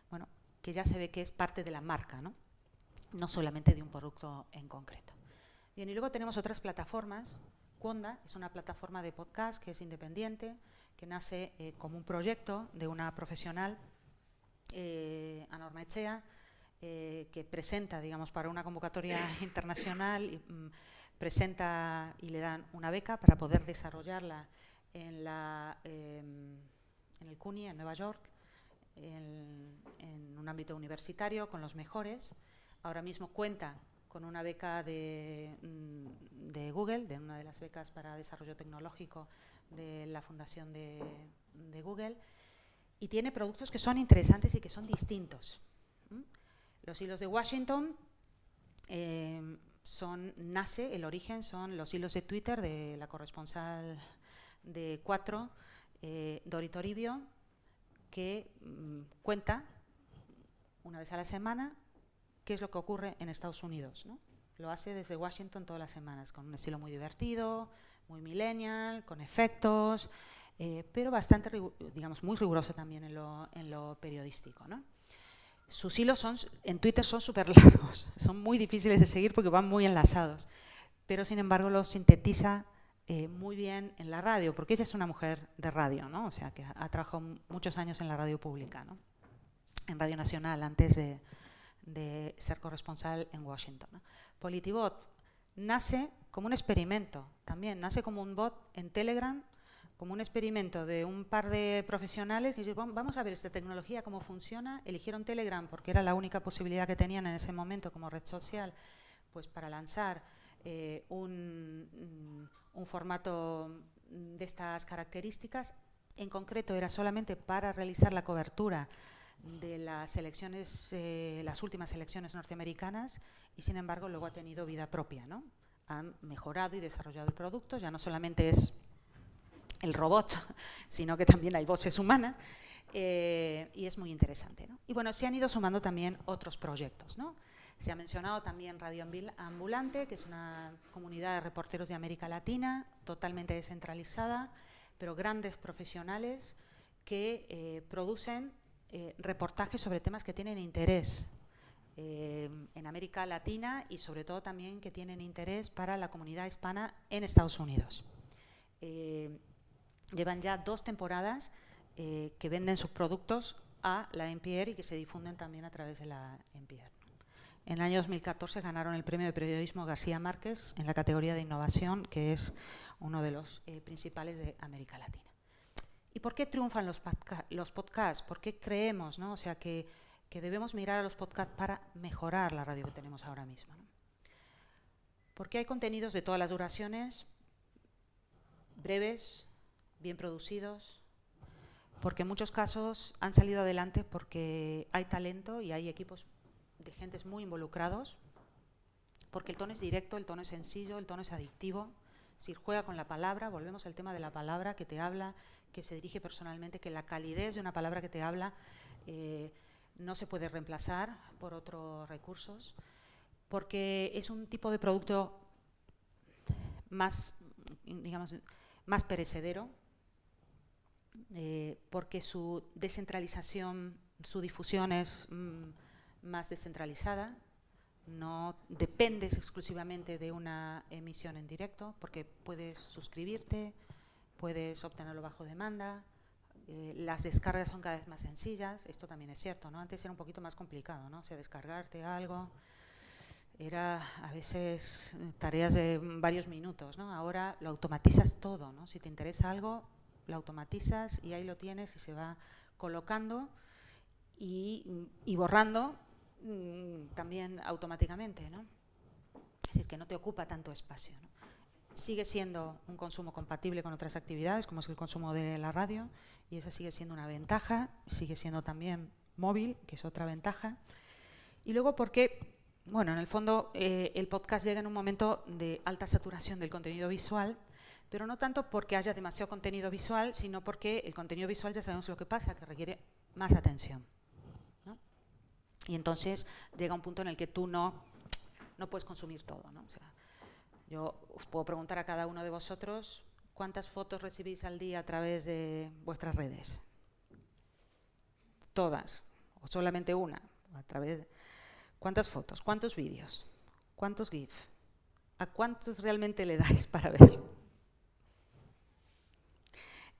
bueno, que ya se ve que es parte de la marca, ¿no? No solamente de un producto en concreto. Bien, y luego tenemos otras plataformas. Cuonda es una plataforma de podcast que es independiente, que nace como un proyecto de una profesional, Ana Ormaechea, que presenta, digamos, para una convocatoria internacional, presenta y le dan una beca para poder desarrollarla en el CUNY, en Nueva York, en un ámbito universitario, con los mejores. Ahora mismo cuenta con una beca de Google, de una de las becas para desarrollo tecnológico de la fundación de Google, y tiene productos que son interesantes y que son distintos. Los hilos de Washington el origen son los hilos de Twitter de la corresponsal de 4, Dori Toribio, que cuenta una vez a la semana qué es lo que ocurre en Estados Unidos, ¿no? Lo hace desde Washington todas las semanas, con un estilo muy divertido, muy millennial, con efectos, pero bastante, digamos, muy riguroso también en lo periodístico, ¿no? Sus hilos en Twitter son súper largos, son muy difíciles de seguir porque van muy enlazados, pero sin embargo los sintetiza muy bien en la radio, porque ella es una mujer de radio, ¿no? O sea, que ha trabajado muchos años en la radio pública, ¿no? En Radio Nacional, antes de ser corresponsal en Washington, ¿no? Politibot nace como un experimento, también nace como un bot en Telegram, como un experimento de un par de profesionales que dijeron, vamos a ver esta tecnología, cómo funciona. Eligieron Telegram porque era la única posibilidad que tenían en ese momento como red social, pues para lanzar un formato de estas características. En concreto era solamente para realizar la cobertura de las elecciones, las últimas elecciones norteamericanas, y sin embargo luego ha tenido vida propia, ¿no? Han mejorado y desarrollado el producto, ya no solamente es el robot, sino que también hay voces humanas, y es muy interesante, ¿no? Y bueno, se han ido sumando también otros proyectos, ¿no? Se ha mencionado también Radio Ambulante, que es una comunidad de reporteros de América Latina, totalmente descentralizada, pero grandes profesionales que producen reportajes sobre temas que tienen interés en América Latina y sobre todo también que tienen interés para la comunidad hispana en Estados Unidos. Llevan ya 2 temporadas que venden sus productos a la NPR y que se difunden también a través de la NPR. En el año 2014 ganaron el premio de periodismo García Márquez en la categoría de innovación, que es uno de los principales de América Latina. ¿Y por qué triunfan los podcasts? ¿Por qué creemos, ¿no? O sea, que debemos mirar a los podcasts para mejorar la radio que tenemos ahora mismo, ¿no? Porque hay contenidos de todas las duraciones, breves, bien producidos, porque en muchos casos han salido adelante porque hay talento y hay equipos de gentes muy involucrados, porque el tono es directo, el tono es sencillo, el tono es adictivo. Si juega con la palabra, volvemos al tema de la palabra que te habla, que se dirige personalmente, que la calidez de una palabra que te habla no se puede reemplazar por otros recursos, porque es un tipo de producto más, digamos, más perecedero, porque su descentralización, su difusión es más descentralizada, no dependes exclusivamente de una emisión en directo, porque puedes suscribirte, puedes obtenerlo bajo demanda, las descargas son cada vez más sencillas, esto también es cierto, ¿no? Antes era un poquito más complicado, ¿no? O sea, descargarte algo era a veces tareas de varios minutos, ¿no? Ahora lo automatizas todo, ¿no? Si te interesa algo, lo automatizas y ahí lo tienes y se va colocando y borrando también automáticamente, ¿no? Es decir, que no te ocupa tanto espacio, ¿no? Sigue siendo un consumo compatible con otras actividades, como es el consumo de la radio, y esa sigue siendo una ventaja, sigue siendo también móvil, que es otra ventaja. Y luego porque, bueno, en el fondo el podcast llega en un momento de alta saturación del contenido visual, pero no tanto porque haya demasiado contenido visual, sino porque el contenido visual ya sabemos lo que pasa, que requiere más atención, ¿no? Y entonces llega un punto en el que tú no puedes consumir todo, ¿no? O sea, yo os puedo preguntar a cada uno de vosotros cuántas fotos recibís al día a través de vuestras redes. Todas, o solamente una. A través de ¿cuántas fotos? ¿Cuántos vídeos? ¿Cuántos GIF? ¿A cuántos realmente le dais para ver?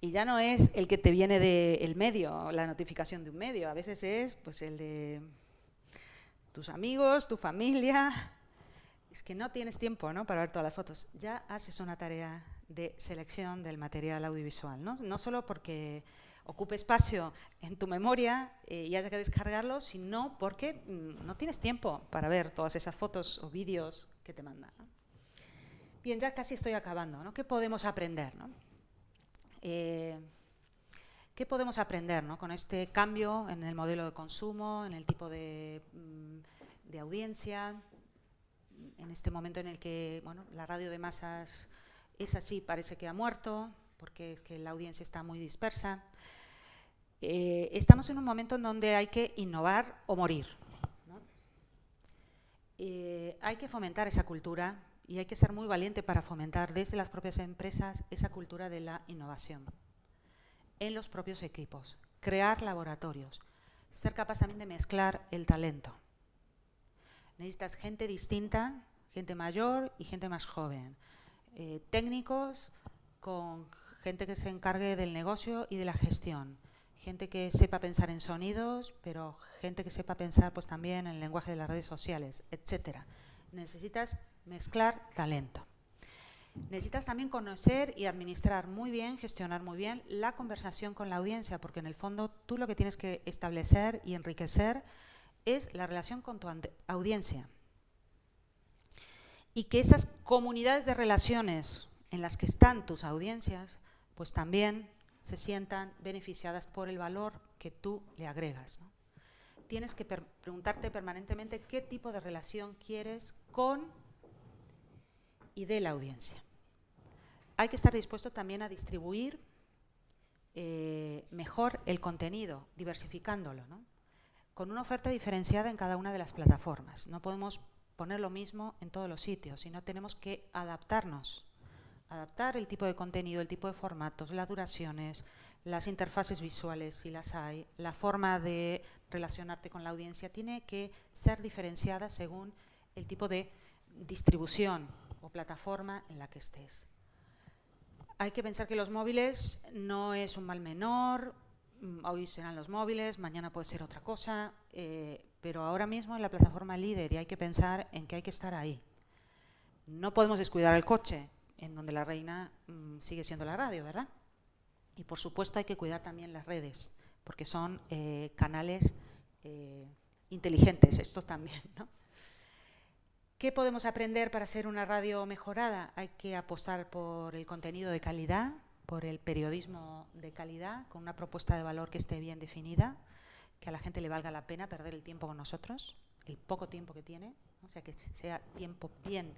Y ya no es el que te viene del medio, la notificación de un medio. A veces es pues el de tus amigos, tu familia. Es que no tienes tiempo, ¿no?, para ver todas las fotos. Ya haces una tarea de selección del material audiovisual, ¿no? No solo porque ocupe espacio en tu memoria y haya que descargarlo, sino porque no tienes tiempo para ver todas esas fotos o vídeos que te mandan, ¿no? Bien, ya casi estoy acabando, ¿no? ¿Qué podemos aprender, ¿no? ¿Qué podemos aprender, ¿no?, con este cambio en el modelo de consumo, en el tipo de audiencia, en este momento en el que, bueno, la radio de masas es así, parece que ha muerto, porque es que la audiencia está muy dispersa? Estamos en un momento en donde hay que innovar o morir, ¿no? Hay que fomentar esa cultura y hay que ser muy valiente para fomentar desde las propias empresas esa cultura de la innovación en los propios equipos, crear laboratorios, ser capaz también de mezclar el talento. Necesitas gente distinta, gente mayor y gente más joven, técnicos con gente que se encargue del negocio y de la gestión, gente que sepa pensar en sonidos, pero gente que sepa pensar pues también en el lenguaje de las redes sociales, etc. Necesitas mezclar talento. Necesitas también conocer y administrar muy bien, gestionar muy bien la conversación con la audiencia, porque en el fondo tú lo que tienes que establecer y enriquecer es la relación con tu audiencia. Y que esas comunidades de relaciones en las que están tus audiencias, pues también se sientan beneficiadas por el valor que tú le agregas, ¿no? Tienes que preguntarte permanentemente qué tipo de relación quieres con y de la audiencia. Hay que estar dispuesto también a distribuir mejor el contenido, diversificándolo, ¿no?, con una oferta diferenciada en cada una de las plataformas. No podemos poner lo mismo en todos los sitios, sino tenemos que adaptarnos, adaptar el tipo de contenido, el tipo de formatos, las duraciones, las interfaces visuales, si las hay, la forma de relacionarte con la audiencia, tiene que ser diferenciada según el tipo de distribución o plataforma en la que estés. Hay que pensar que los móviles no es un mal menor. Hoy serán los móviles, mañana puede ser otra cosa, pero ahora mismo es la plataforma líder y hay que pensar en que hay que estar ahí. No podemos descuidar el coche, en donde la reina sigue siendo la radio, ¿verdad? Y por supuesto hay que cuidar también las redes, porque son canales inteligentes, estos también, ¿no? ¿Qué podemos aprender para ser una radio mejorada? Hay que apostar por el contenido de calidad, por el periodismo de calidad, con una propuesta de valor que esté bien definida, que a la gente le valga la pena perder el tiempo con nosotros, el poco tiempo que tiene, ¿no? O sea, que sea tiempo bien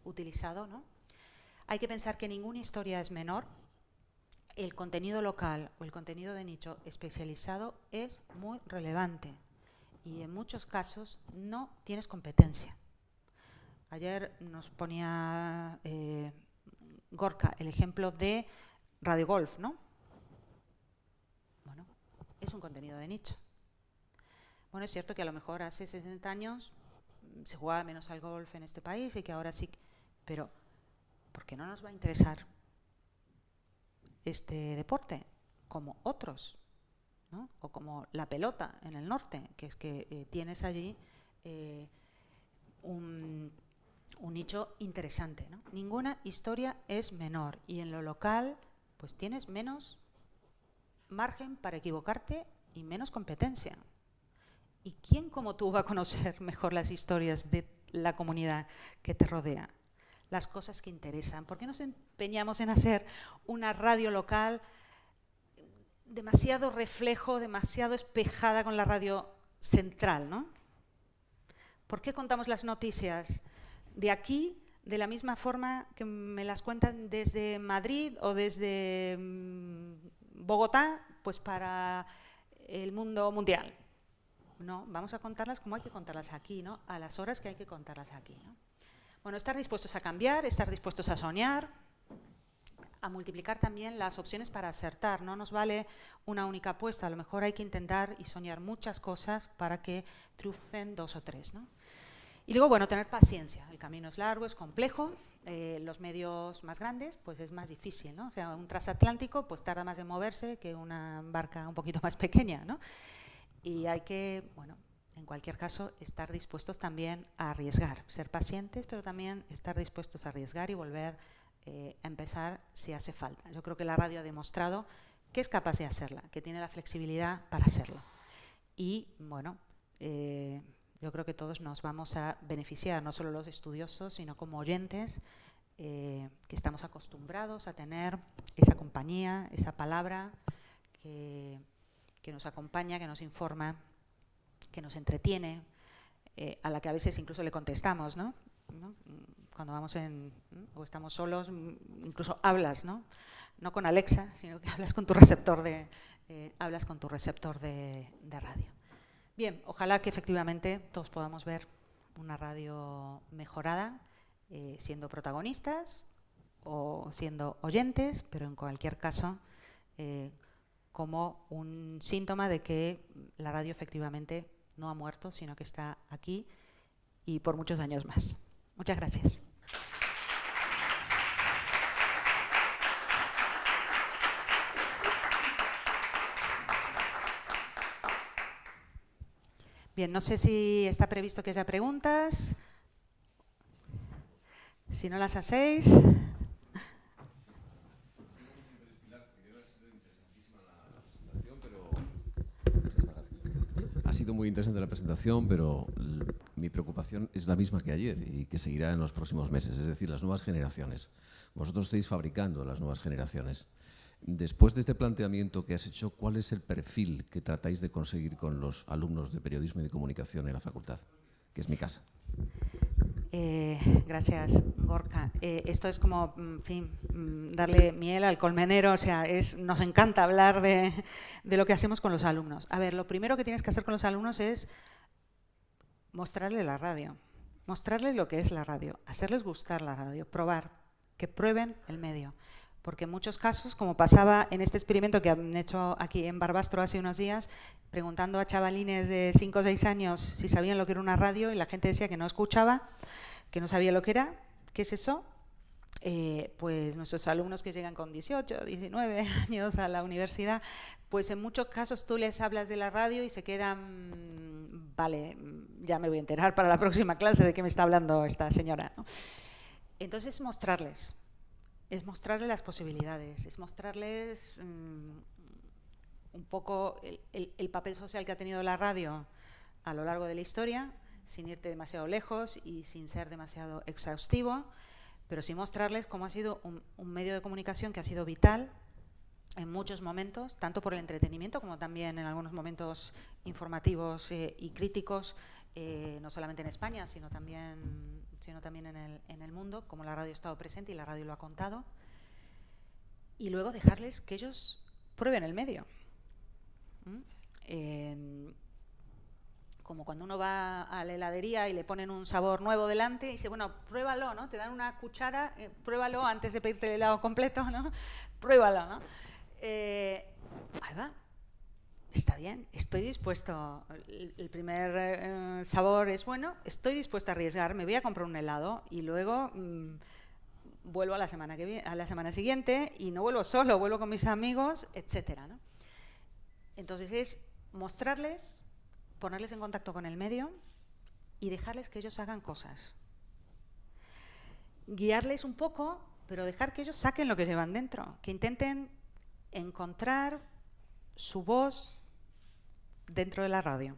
utilizado, ¿no? Hay que pensar que ninguna historia es menor. El contenido local o el contenido de nicho especializado es muy relevante y en muchos casos no tienes competencia. Ayer nos ponía Gorka el ejemplo de Radio Golf, ¿no? Bueno, es un contenido de nicho. Bueno, es cierto que a lo mejor hace 60 años se jugaba menos al golf en este país y que ahora sí, pero ¿por qué no nos va a interesar este deporte como otros, ¿no? O como la pelota en el norte, que es que tienes allí un nicho interesante, ¿no? Ninguna historia es menor y en lo local pues tienes menos margen para equivocarte y menos competencia. ¿Y quién como tú va a conocer mejor las historias de la comunidad que te rodea? Las cosas que interesan. ¿Por qué nos empeñamos en hacer una radio local demasiado reflejo, demasiado espejada con la radio central, ¿no? ¿Por qué contamos las noticias de aquí de la misma forma que me las cuentan desde Madrid o desde Bogotá, pues para el mundo mundial? No, vamos a contarlas como hay que contarlas aquí, ¿no? A las horas que hay que contarlas aquí, ¿no? Bueno, estar dispuestos a cambiar, estar dispuestos a soñar, a multiplicar también las opciones para acertar. No nos vale una única apuesta, a lo mejor hay que intentar y soñar muchas cosas para que triunfen 2 o 3, ¿no? Y luego, bueno, tener paciencia. El camino es largo, es complejo. Los medios más grandes, pues es más difícil, ¿no? O sea, un transatlántico, pues tarda más en moverse que una barca un poquito más pequeña, ¿no? Y hay que, bueno, en cualquier caso, estar dispuestos también a arriesgar, ser pacientes, pero también estar dispuestos a arriesgar y volver a empezar si hace falta. Yo creo que la radio ha demostrado que es capaz de hacerla, que tiene la flexibilidad para hacerlo. Y, bueno, yo creo que todos nos vamos a beneficiar, no solo los estudiosos, sino como oyentes, que estamos acostumbrados a tener esa compañía, esa palabra que nos acompaña, que nos informa, que nos entretiene, a la que a veces incluso le contestamos, ¿no? Cuando vamos o estamos solos, incluso hablas, ¿no? No con Alexa, sino que hablas con tu receptor de radio. Bien, ojalá que efectivamente todos podamos ver una radio mejorada, siendo protagonistas o siendo oyentes, pero en cualquier caso como un síntoma de que la radio efectivamente no ha muerto, sino que está aquí y por muchos años más. Muchas gracias. Bien, no sé si está previsto que haya preguntas. Si no las hacéis. Ha sido muy interesante la presentación, pero mi preocupación es la misma que ayer y que seguirá en los próximos meses, es decir, las nuevas generaciones. Vosotros estáis fabricando las nuevas generaciones. Después de este planteamiento que has hecho, ¿cuál es el perfil que tratáis de conseguir con los alumnos de periodismo y de comunicación en la facultad? Que es mi casa. Gracias, Gorka. Esto es como, en fin, darle miel al colmenero, o sea, nos encanta hablar de lo que hacemos con los alumnos. A ver, lo primero que tienes que hacer con los alumnos es mostrarles la radio, mostrarles lo que es la radio, hacerles gustar la radio, probar, que prueben el medio. Porque en muchos casos, como pasaba en este experimento que han hecho aquí en Barbastro hace unos días, preguntando a chavalines de 5 o 6 años si sabían lo que era una radio y la gente decía que no escuchaba, que no sabía lo que era. ¿Qué es eso? Pues nuestros alumnos que llegan con 18, 19 años a la universidad, pues en muchos casos tú les hablas de la radio y se quedan, vale, ya me voy a enterar para la próxima clase de qué me está hablando esta señora, ¿no? Entonces mostrarles. Es mostrarles las posibilidades, es mostrarles un poco el papel social que ha tenido la radio a lo largo de la historia, sin irte demasiado lejos y sin ser demasiado exhaustivo, pero sí mostrarles cómo ha sido un medio de comunicación que ha sido vital en muchos momentos, tanto por el entretenimiento como también en algunos momentos informativos y críticos, no solamente en España, sino también en el mundo, como la radio ha estado presente y la radio lo ha contado. Y luego dejarles que ellos prueben el medio. Como cuando uno va a la heladería y le ponen un sabor nuevo delante y dice, bueno, pruébalo, ¿no? Te dan una cuchara, pruébalo antes de pedirte el helado completo, ¿no? Pruébalo, ¿no? Ahí va. Está bien, estoy dispuesto, el primer sabor es bueno, estoy dispuesta a arriesgar, me voy a comprar un helado y luego vuelvo a la semana siguiente y no vuelvo solo, vuelvo con mis amigos, etcétera, ¿no? Entonces es mostrarles, ponerles en contacto con el medio y dejarles que ellos hagan cosas. Guiarles un poco, pero dejar que ellos saquen lo que llevan dentro, que intenten encontrar su voz dentro de la radio.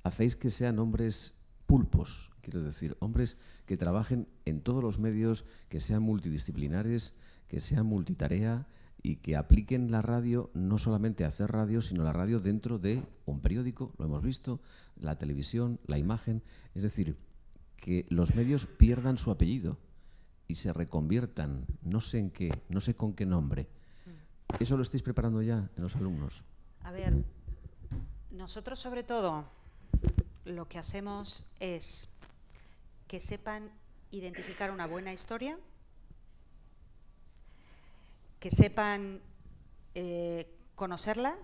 Hacéis que sean hombres pulpos, quiero decir, hombres que trabajen en todos los medios, que sean multidisciplinares, que sean multitarea y que apliquen la radio no solamente a hacer radio, sino la radio dentro de un periódico, lo hemos visto, la televisión, la imagen, es decir, que los medios pierdan su apellido y se reconviertan, no sé en qué, no sé con qué nombre. ¿Eso lo estáis preparando ya en los alumnos? A ver, nosotros sobre todo lo que hacemos es que sepan identificar una buena historia, que sepan conocerla,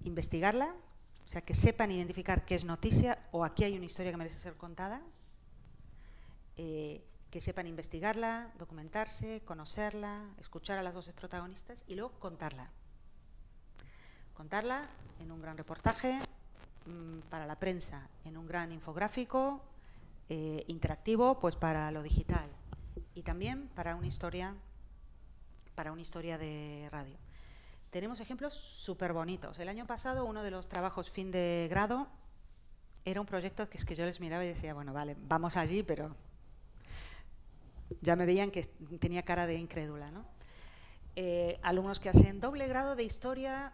investigarla, o sea, que sepan identificar qué es noticia o aquí hay una historia que merece ser contada, que sepan investigarla, documentarse, conocerla, escuchar a las voces protagonistas y luego contarla. Contarla en un gran reportaje para la prensa, en un gran infográfico interactivo, pues para lo digital y también para una historia de radio. Tenemos ejemplos súper bonitos. El año pasado uno de los trabajos fin de grado era un proyecto que es que yo les miraba y decía, bueno, vale, vamos allí, pero ya me veían que tenía cara de incrédula, ¿no? Alumnos que hacen doble grado de historia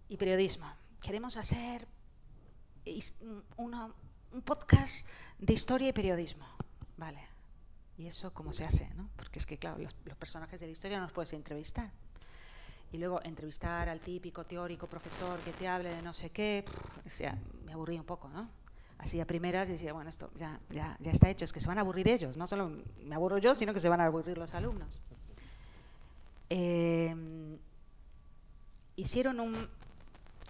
y periodismo. Queremos hacer un podcast de historia y periodismo. Vale. ¿Y eso cómo se hace, no? Porque es que, claro, los personajes de la historia no los puedes entrevistar. Y luego entrevistar al típico teórico profesor que te hable de no sé qué, o sea, me aburrí un poco, ¿no? Así a primeras decía, bueno, esto ya está hecho, es que se van a aburrir ellos, no solo me aburro yo, sino que se van a aburrir los alumnos. Hicieron un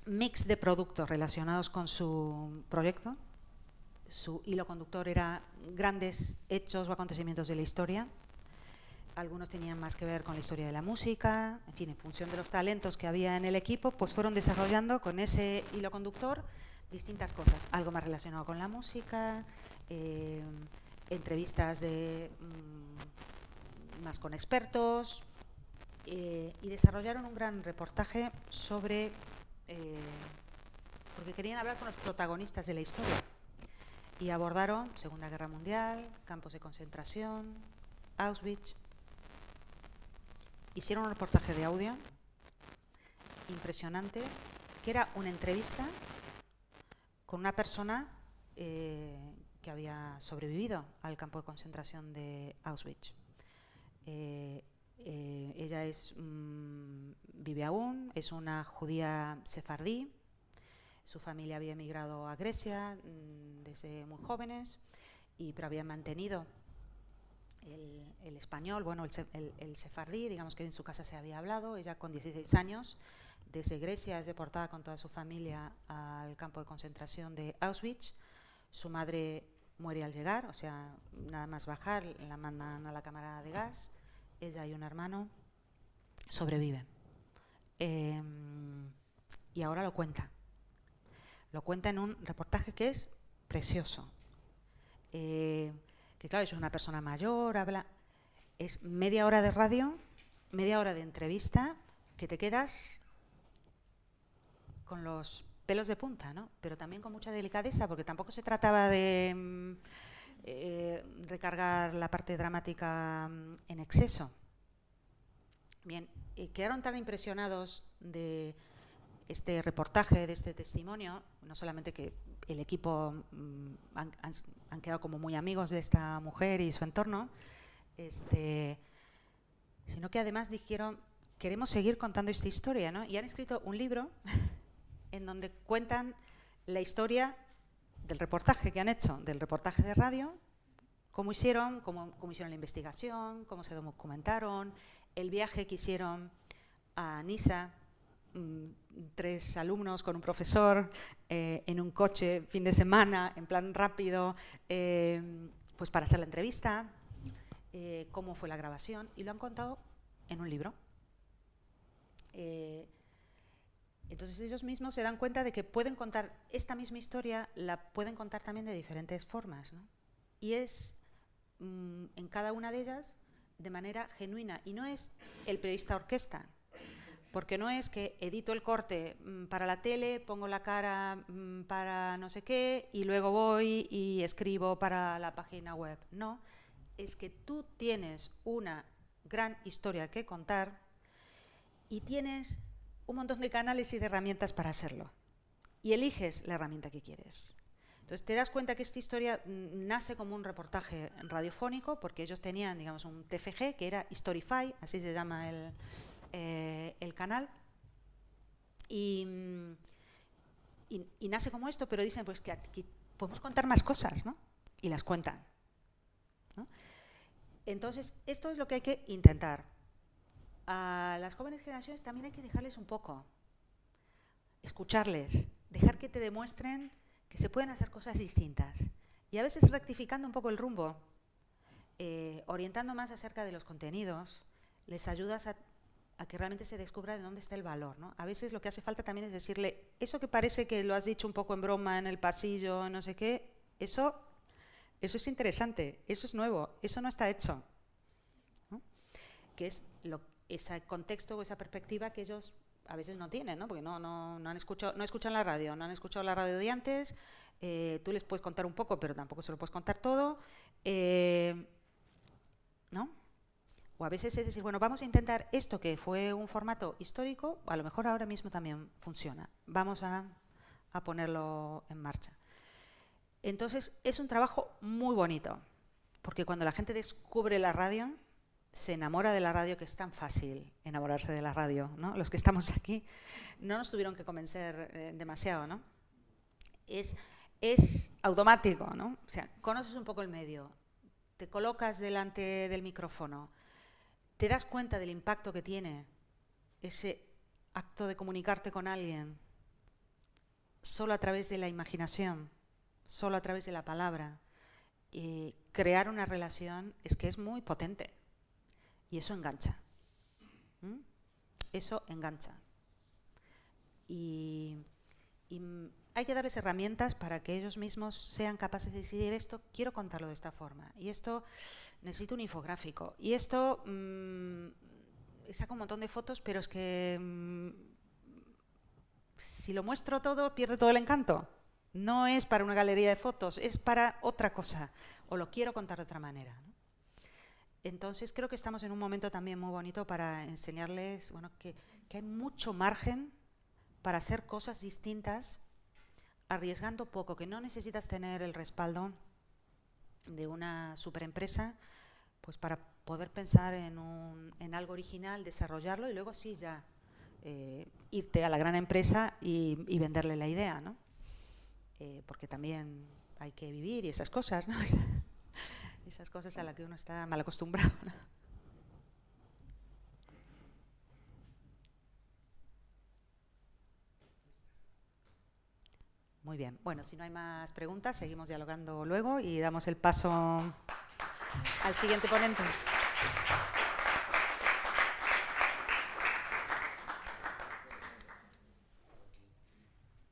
mix de productos relacionados con su proyecto. Su hilo conductor era grandes hechos o acontecimientos de la historia. Algunos tenían más que ver con la historia de la música, en fin, en función de los talentos que había en el equipo, pues fueron desarrollando con ese hilo conductor distintas cosas, algo más relacionado con la música, entrevistas más con expertos, y desarrollaron un gran reportaje sobre, porque querían hablar con los protagonistas de la historia, y abordaron Segunda Guerra Mundial, campos de concentración, Auschwitz. Hicieron un reportaje de audio impresionante, que era una entrevista con una persona que había sobrevivido al campo de concentración de Auschwitz. Ella vive aún, es una judía sefardí, su familia había emigrado a Grecia desde muy jóvenes, pero habían mantenido el español, bueno, el sefardí, digamos que en su casa se había hablado. Ella con 16 años, desde Grecia, es deportada con toda su familia al campo de concentración de Auschwitz. Su madre muere al llegar, o sea, nada más bajar, la mandan a la cámara de gas. Ella y un hermano sobreviven. Y ahora lo cuenta. Lo cuenta en un reportaje que es precioso. Que claro, es una persona mayor, habla, es media hora de radio, media hora de entrevista, que te quedas con los pelos de punta, ¿no? Pero también con mucha delicadeza, porque tampoco se trataba de recargar la parte dramática en exceso. Bien, quedaron tan impresionados de este reportaje, de este testimonio, no solamente que el equipo han quedado como muy amigos de esta mujer y su entorno, sino que además dijeron, queremos seguir contando esta historia, ¿no? Y han escrito un libro en donde cuentan la historia del reportaje que han hecho, del reportaje de radio, cómo hicieron la investigación, cómo se documentaron, el viaje que hicieron a Niza, 3 alumnos con un profesor, en un coche, fin de semana, en plan rápido, pues para hacer la entrevista, cómo fue la grabación, y lo han contado en un libro. Entonces ellos mismos se dan cuenta de que pueden contar esta misma historia, la pueden contar también de diferentes formas, ¿no? Y es en cada una de ellas de manera genuina, y no es el periodista orquesta, porque no es que edito el corte para la tele, pongo la cara para no sé qué y luego voy y escribo para la página web. No, es que tú tienes una gran historia que contar y tienes un montón de canales y de herramientas para hacerlo. Y eliges la herramienta que quieres. Entonces te das cuenta que esta historia nace como un reportaje radiofónico, porque ellos tenían, digamos, un TFG que era Storify, así se llama el canal, y nace como esto, pero dicen pues que aquí podemos contar más cosas, ¿no? Y las cuentan, ¿no? Entonces, esto es lo que hay que intentar. A las jóvenes generaciones también hay que dejarles un poco, escucharles, dejar que te demuestren que se pueden hacer cosas distintas, y a veces rectificando un poco el rumbo, orientando más acerca de los contenidos, les ayudas a que realmente se descubra de dónde está el valor, ¿no? A veces lo que hace falta también es decirle, eso que parece que lo has dicho un poco en broma en el pasillo, no sé qué, eso es interesante, eso es nuevo, eso no está hecho, ¿no? Que es ese contexto o esa perspectiva que ellos a veces no tienen, ¿no? Porque no han escuchado, no escuchan la radio, no han escuchado la radio de antes, tú les puedes contar un poco, pero tampoco se lo puedes contar todo, ¿no? O a veces es decir, bueno, vamos a intentar esto que fue un formato histórico, a lo mejor ahora mismo también funciona, vamos a ponerlo en marcha. Entonces es un trabajo muy bonito, porque cuando la gente descubre la radio, se enamora de la radio, que es tan fácil enamorarse de la radio, ¿no? Los que estamos aquí no nos tuvieron que convencer demasiado, ¿no? Es automático, ¿no? O sea, conoces un poco el medio, te colocas delante del micrófono, te das cuenta del impacto que tiene ese acto de comunicarte con alguien solo a través de la imaginación, solo a través de la palabra. Crear una relación es que es muy potente. Y eso engancha. Eso engancha. Y hay que darles herramientas para que ellos mismos sean capaces de decidir, esto quiero contarlo de esta forma, y esto necesito un infográfico, y esto saca un montón de fotos, pero es que si lo muestro todo pierde todo el encanto. No es para una galería de fotos, es para otra cosa, o lo quiero contar de otra manera, ¿no? Entonces creo que estamos en un momento también muy bonito para enseñarles, bueno, que hay mucho margen para hacer cosas distintas, arriesgando poco, que no necesitas tener el respaldo de una superempresa pues para poder pensar en algo original, desarrollarlo y luego sí ya irte a la gran empresa y venderle la idea, ¿no? Porque también hay que vivir y esas cosas, ¿no? Esas cosas a las que uno está mal acostumbrado, ¿no? Muy bien. Bueno, si no hay más preguntas, seguimos dialogando luego y damos el paso al siguiente ponente.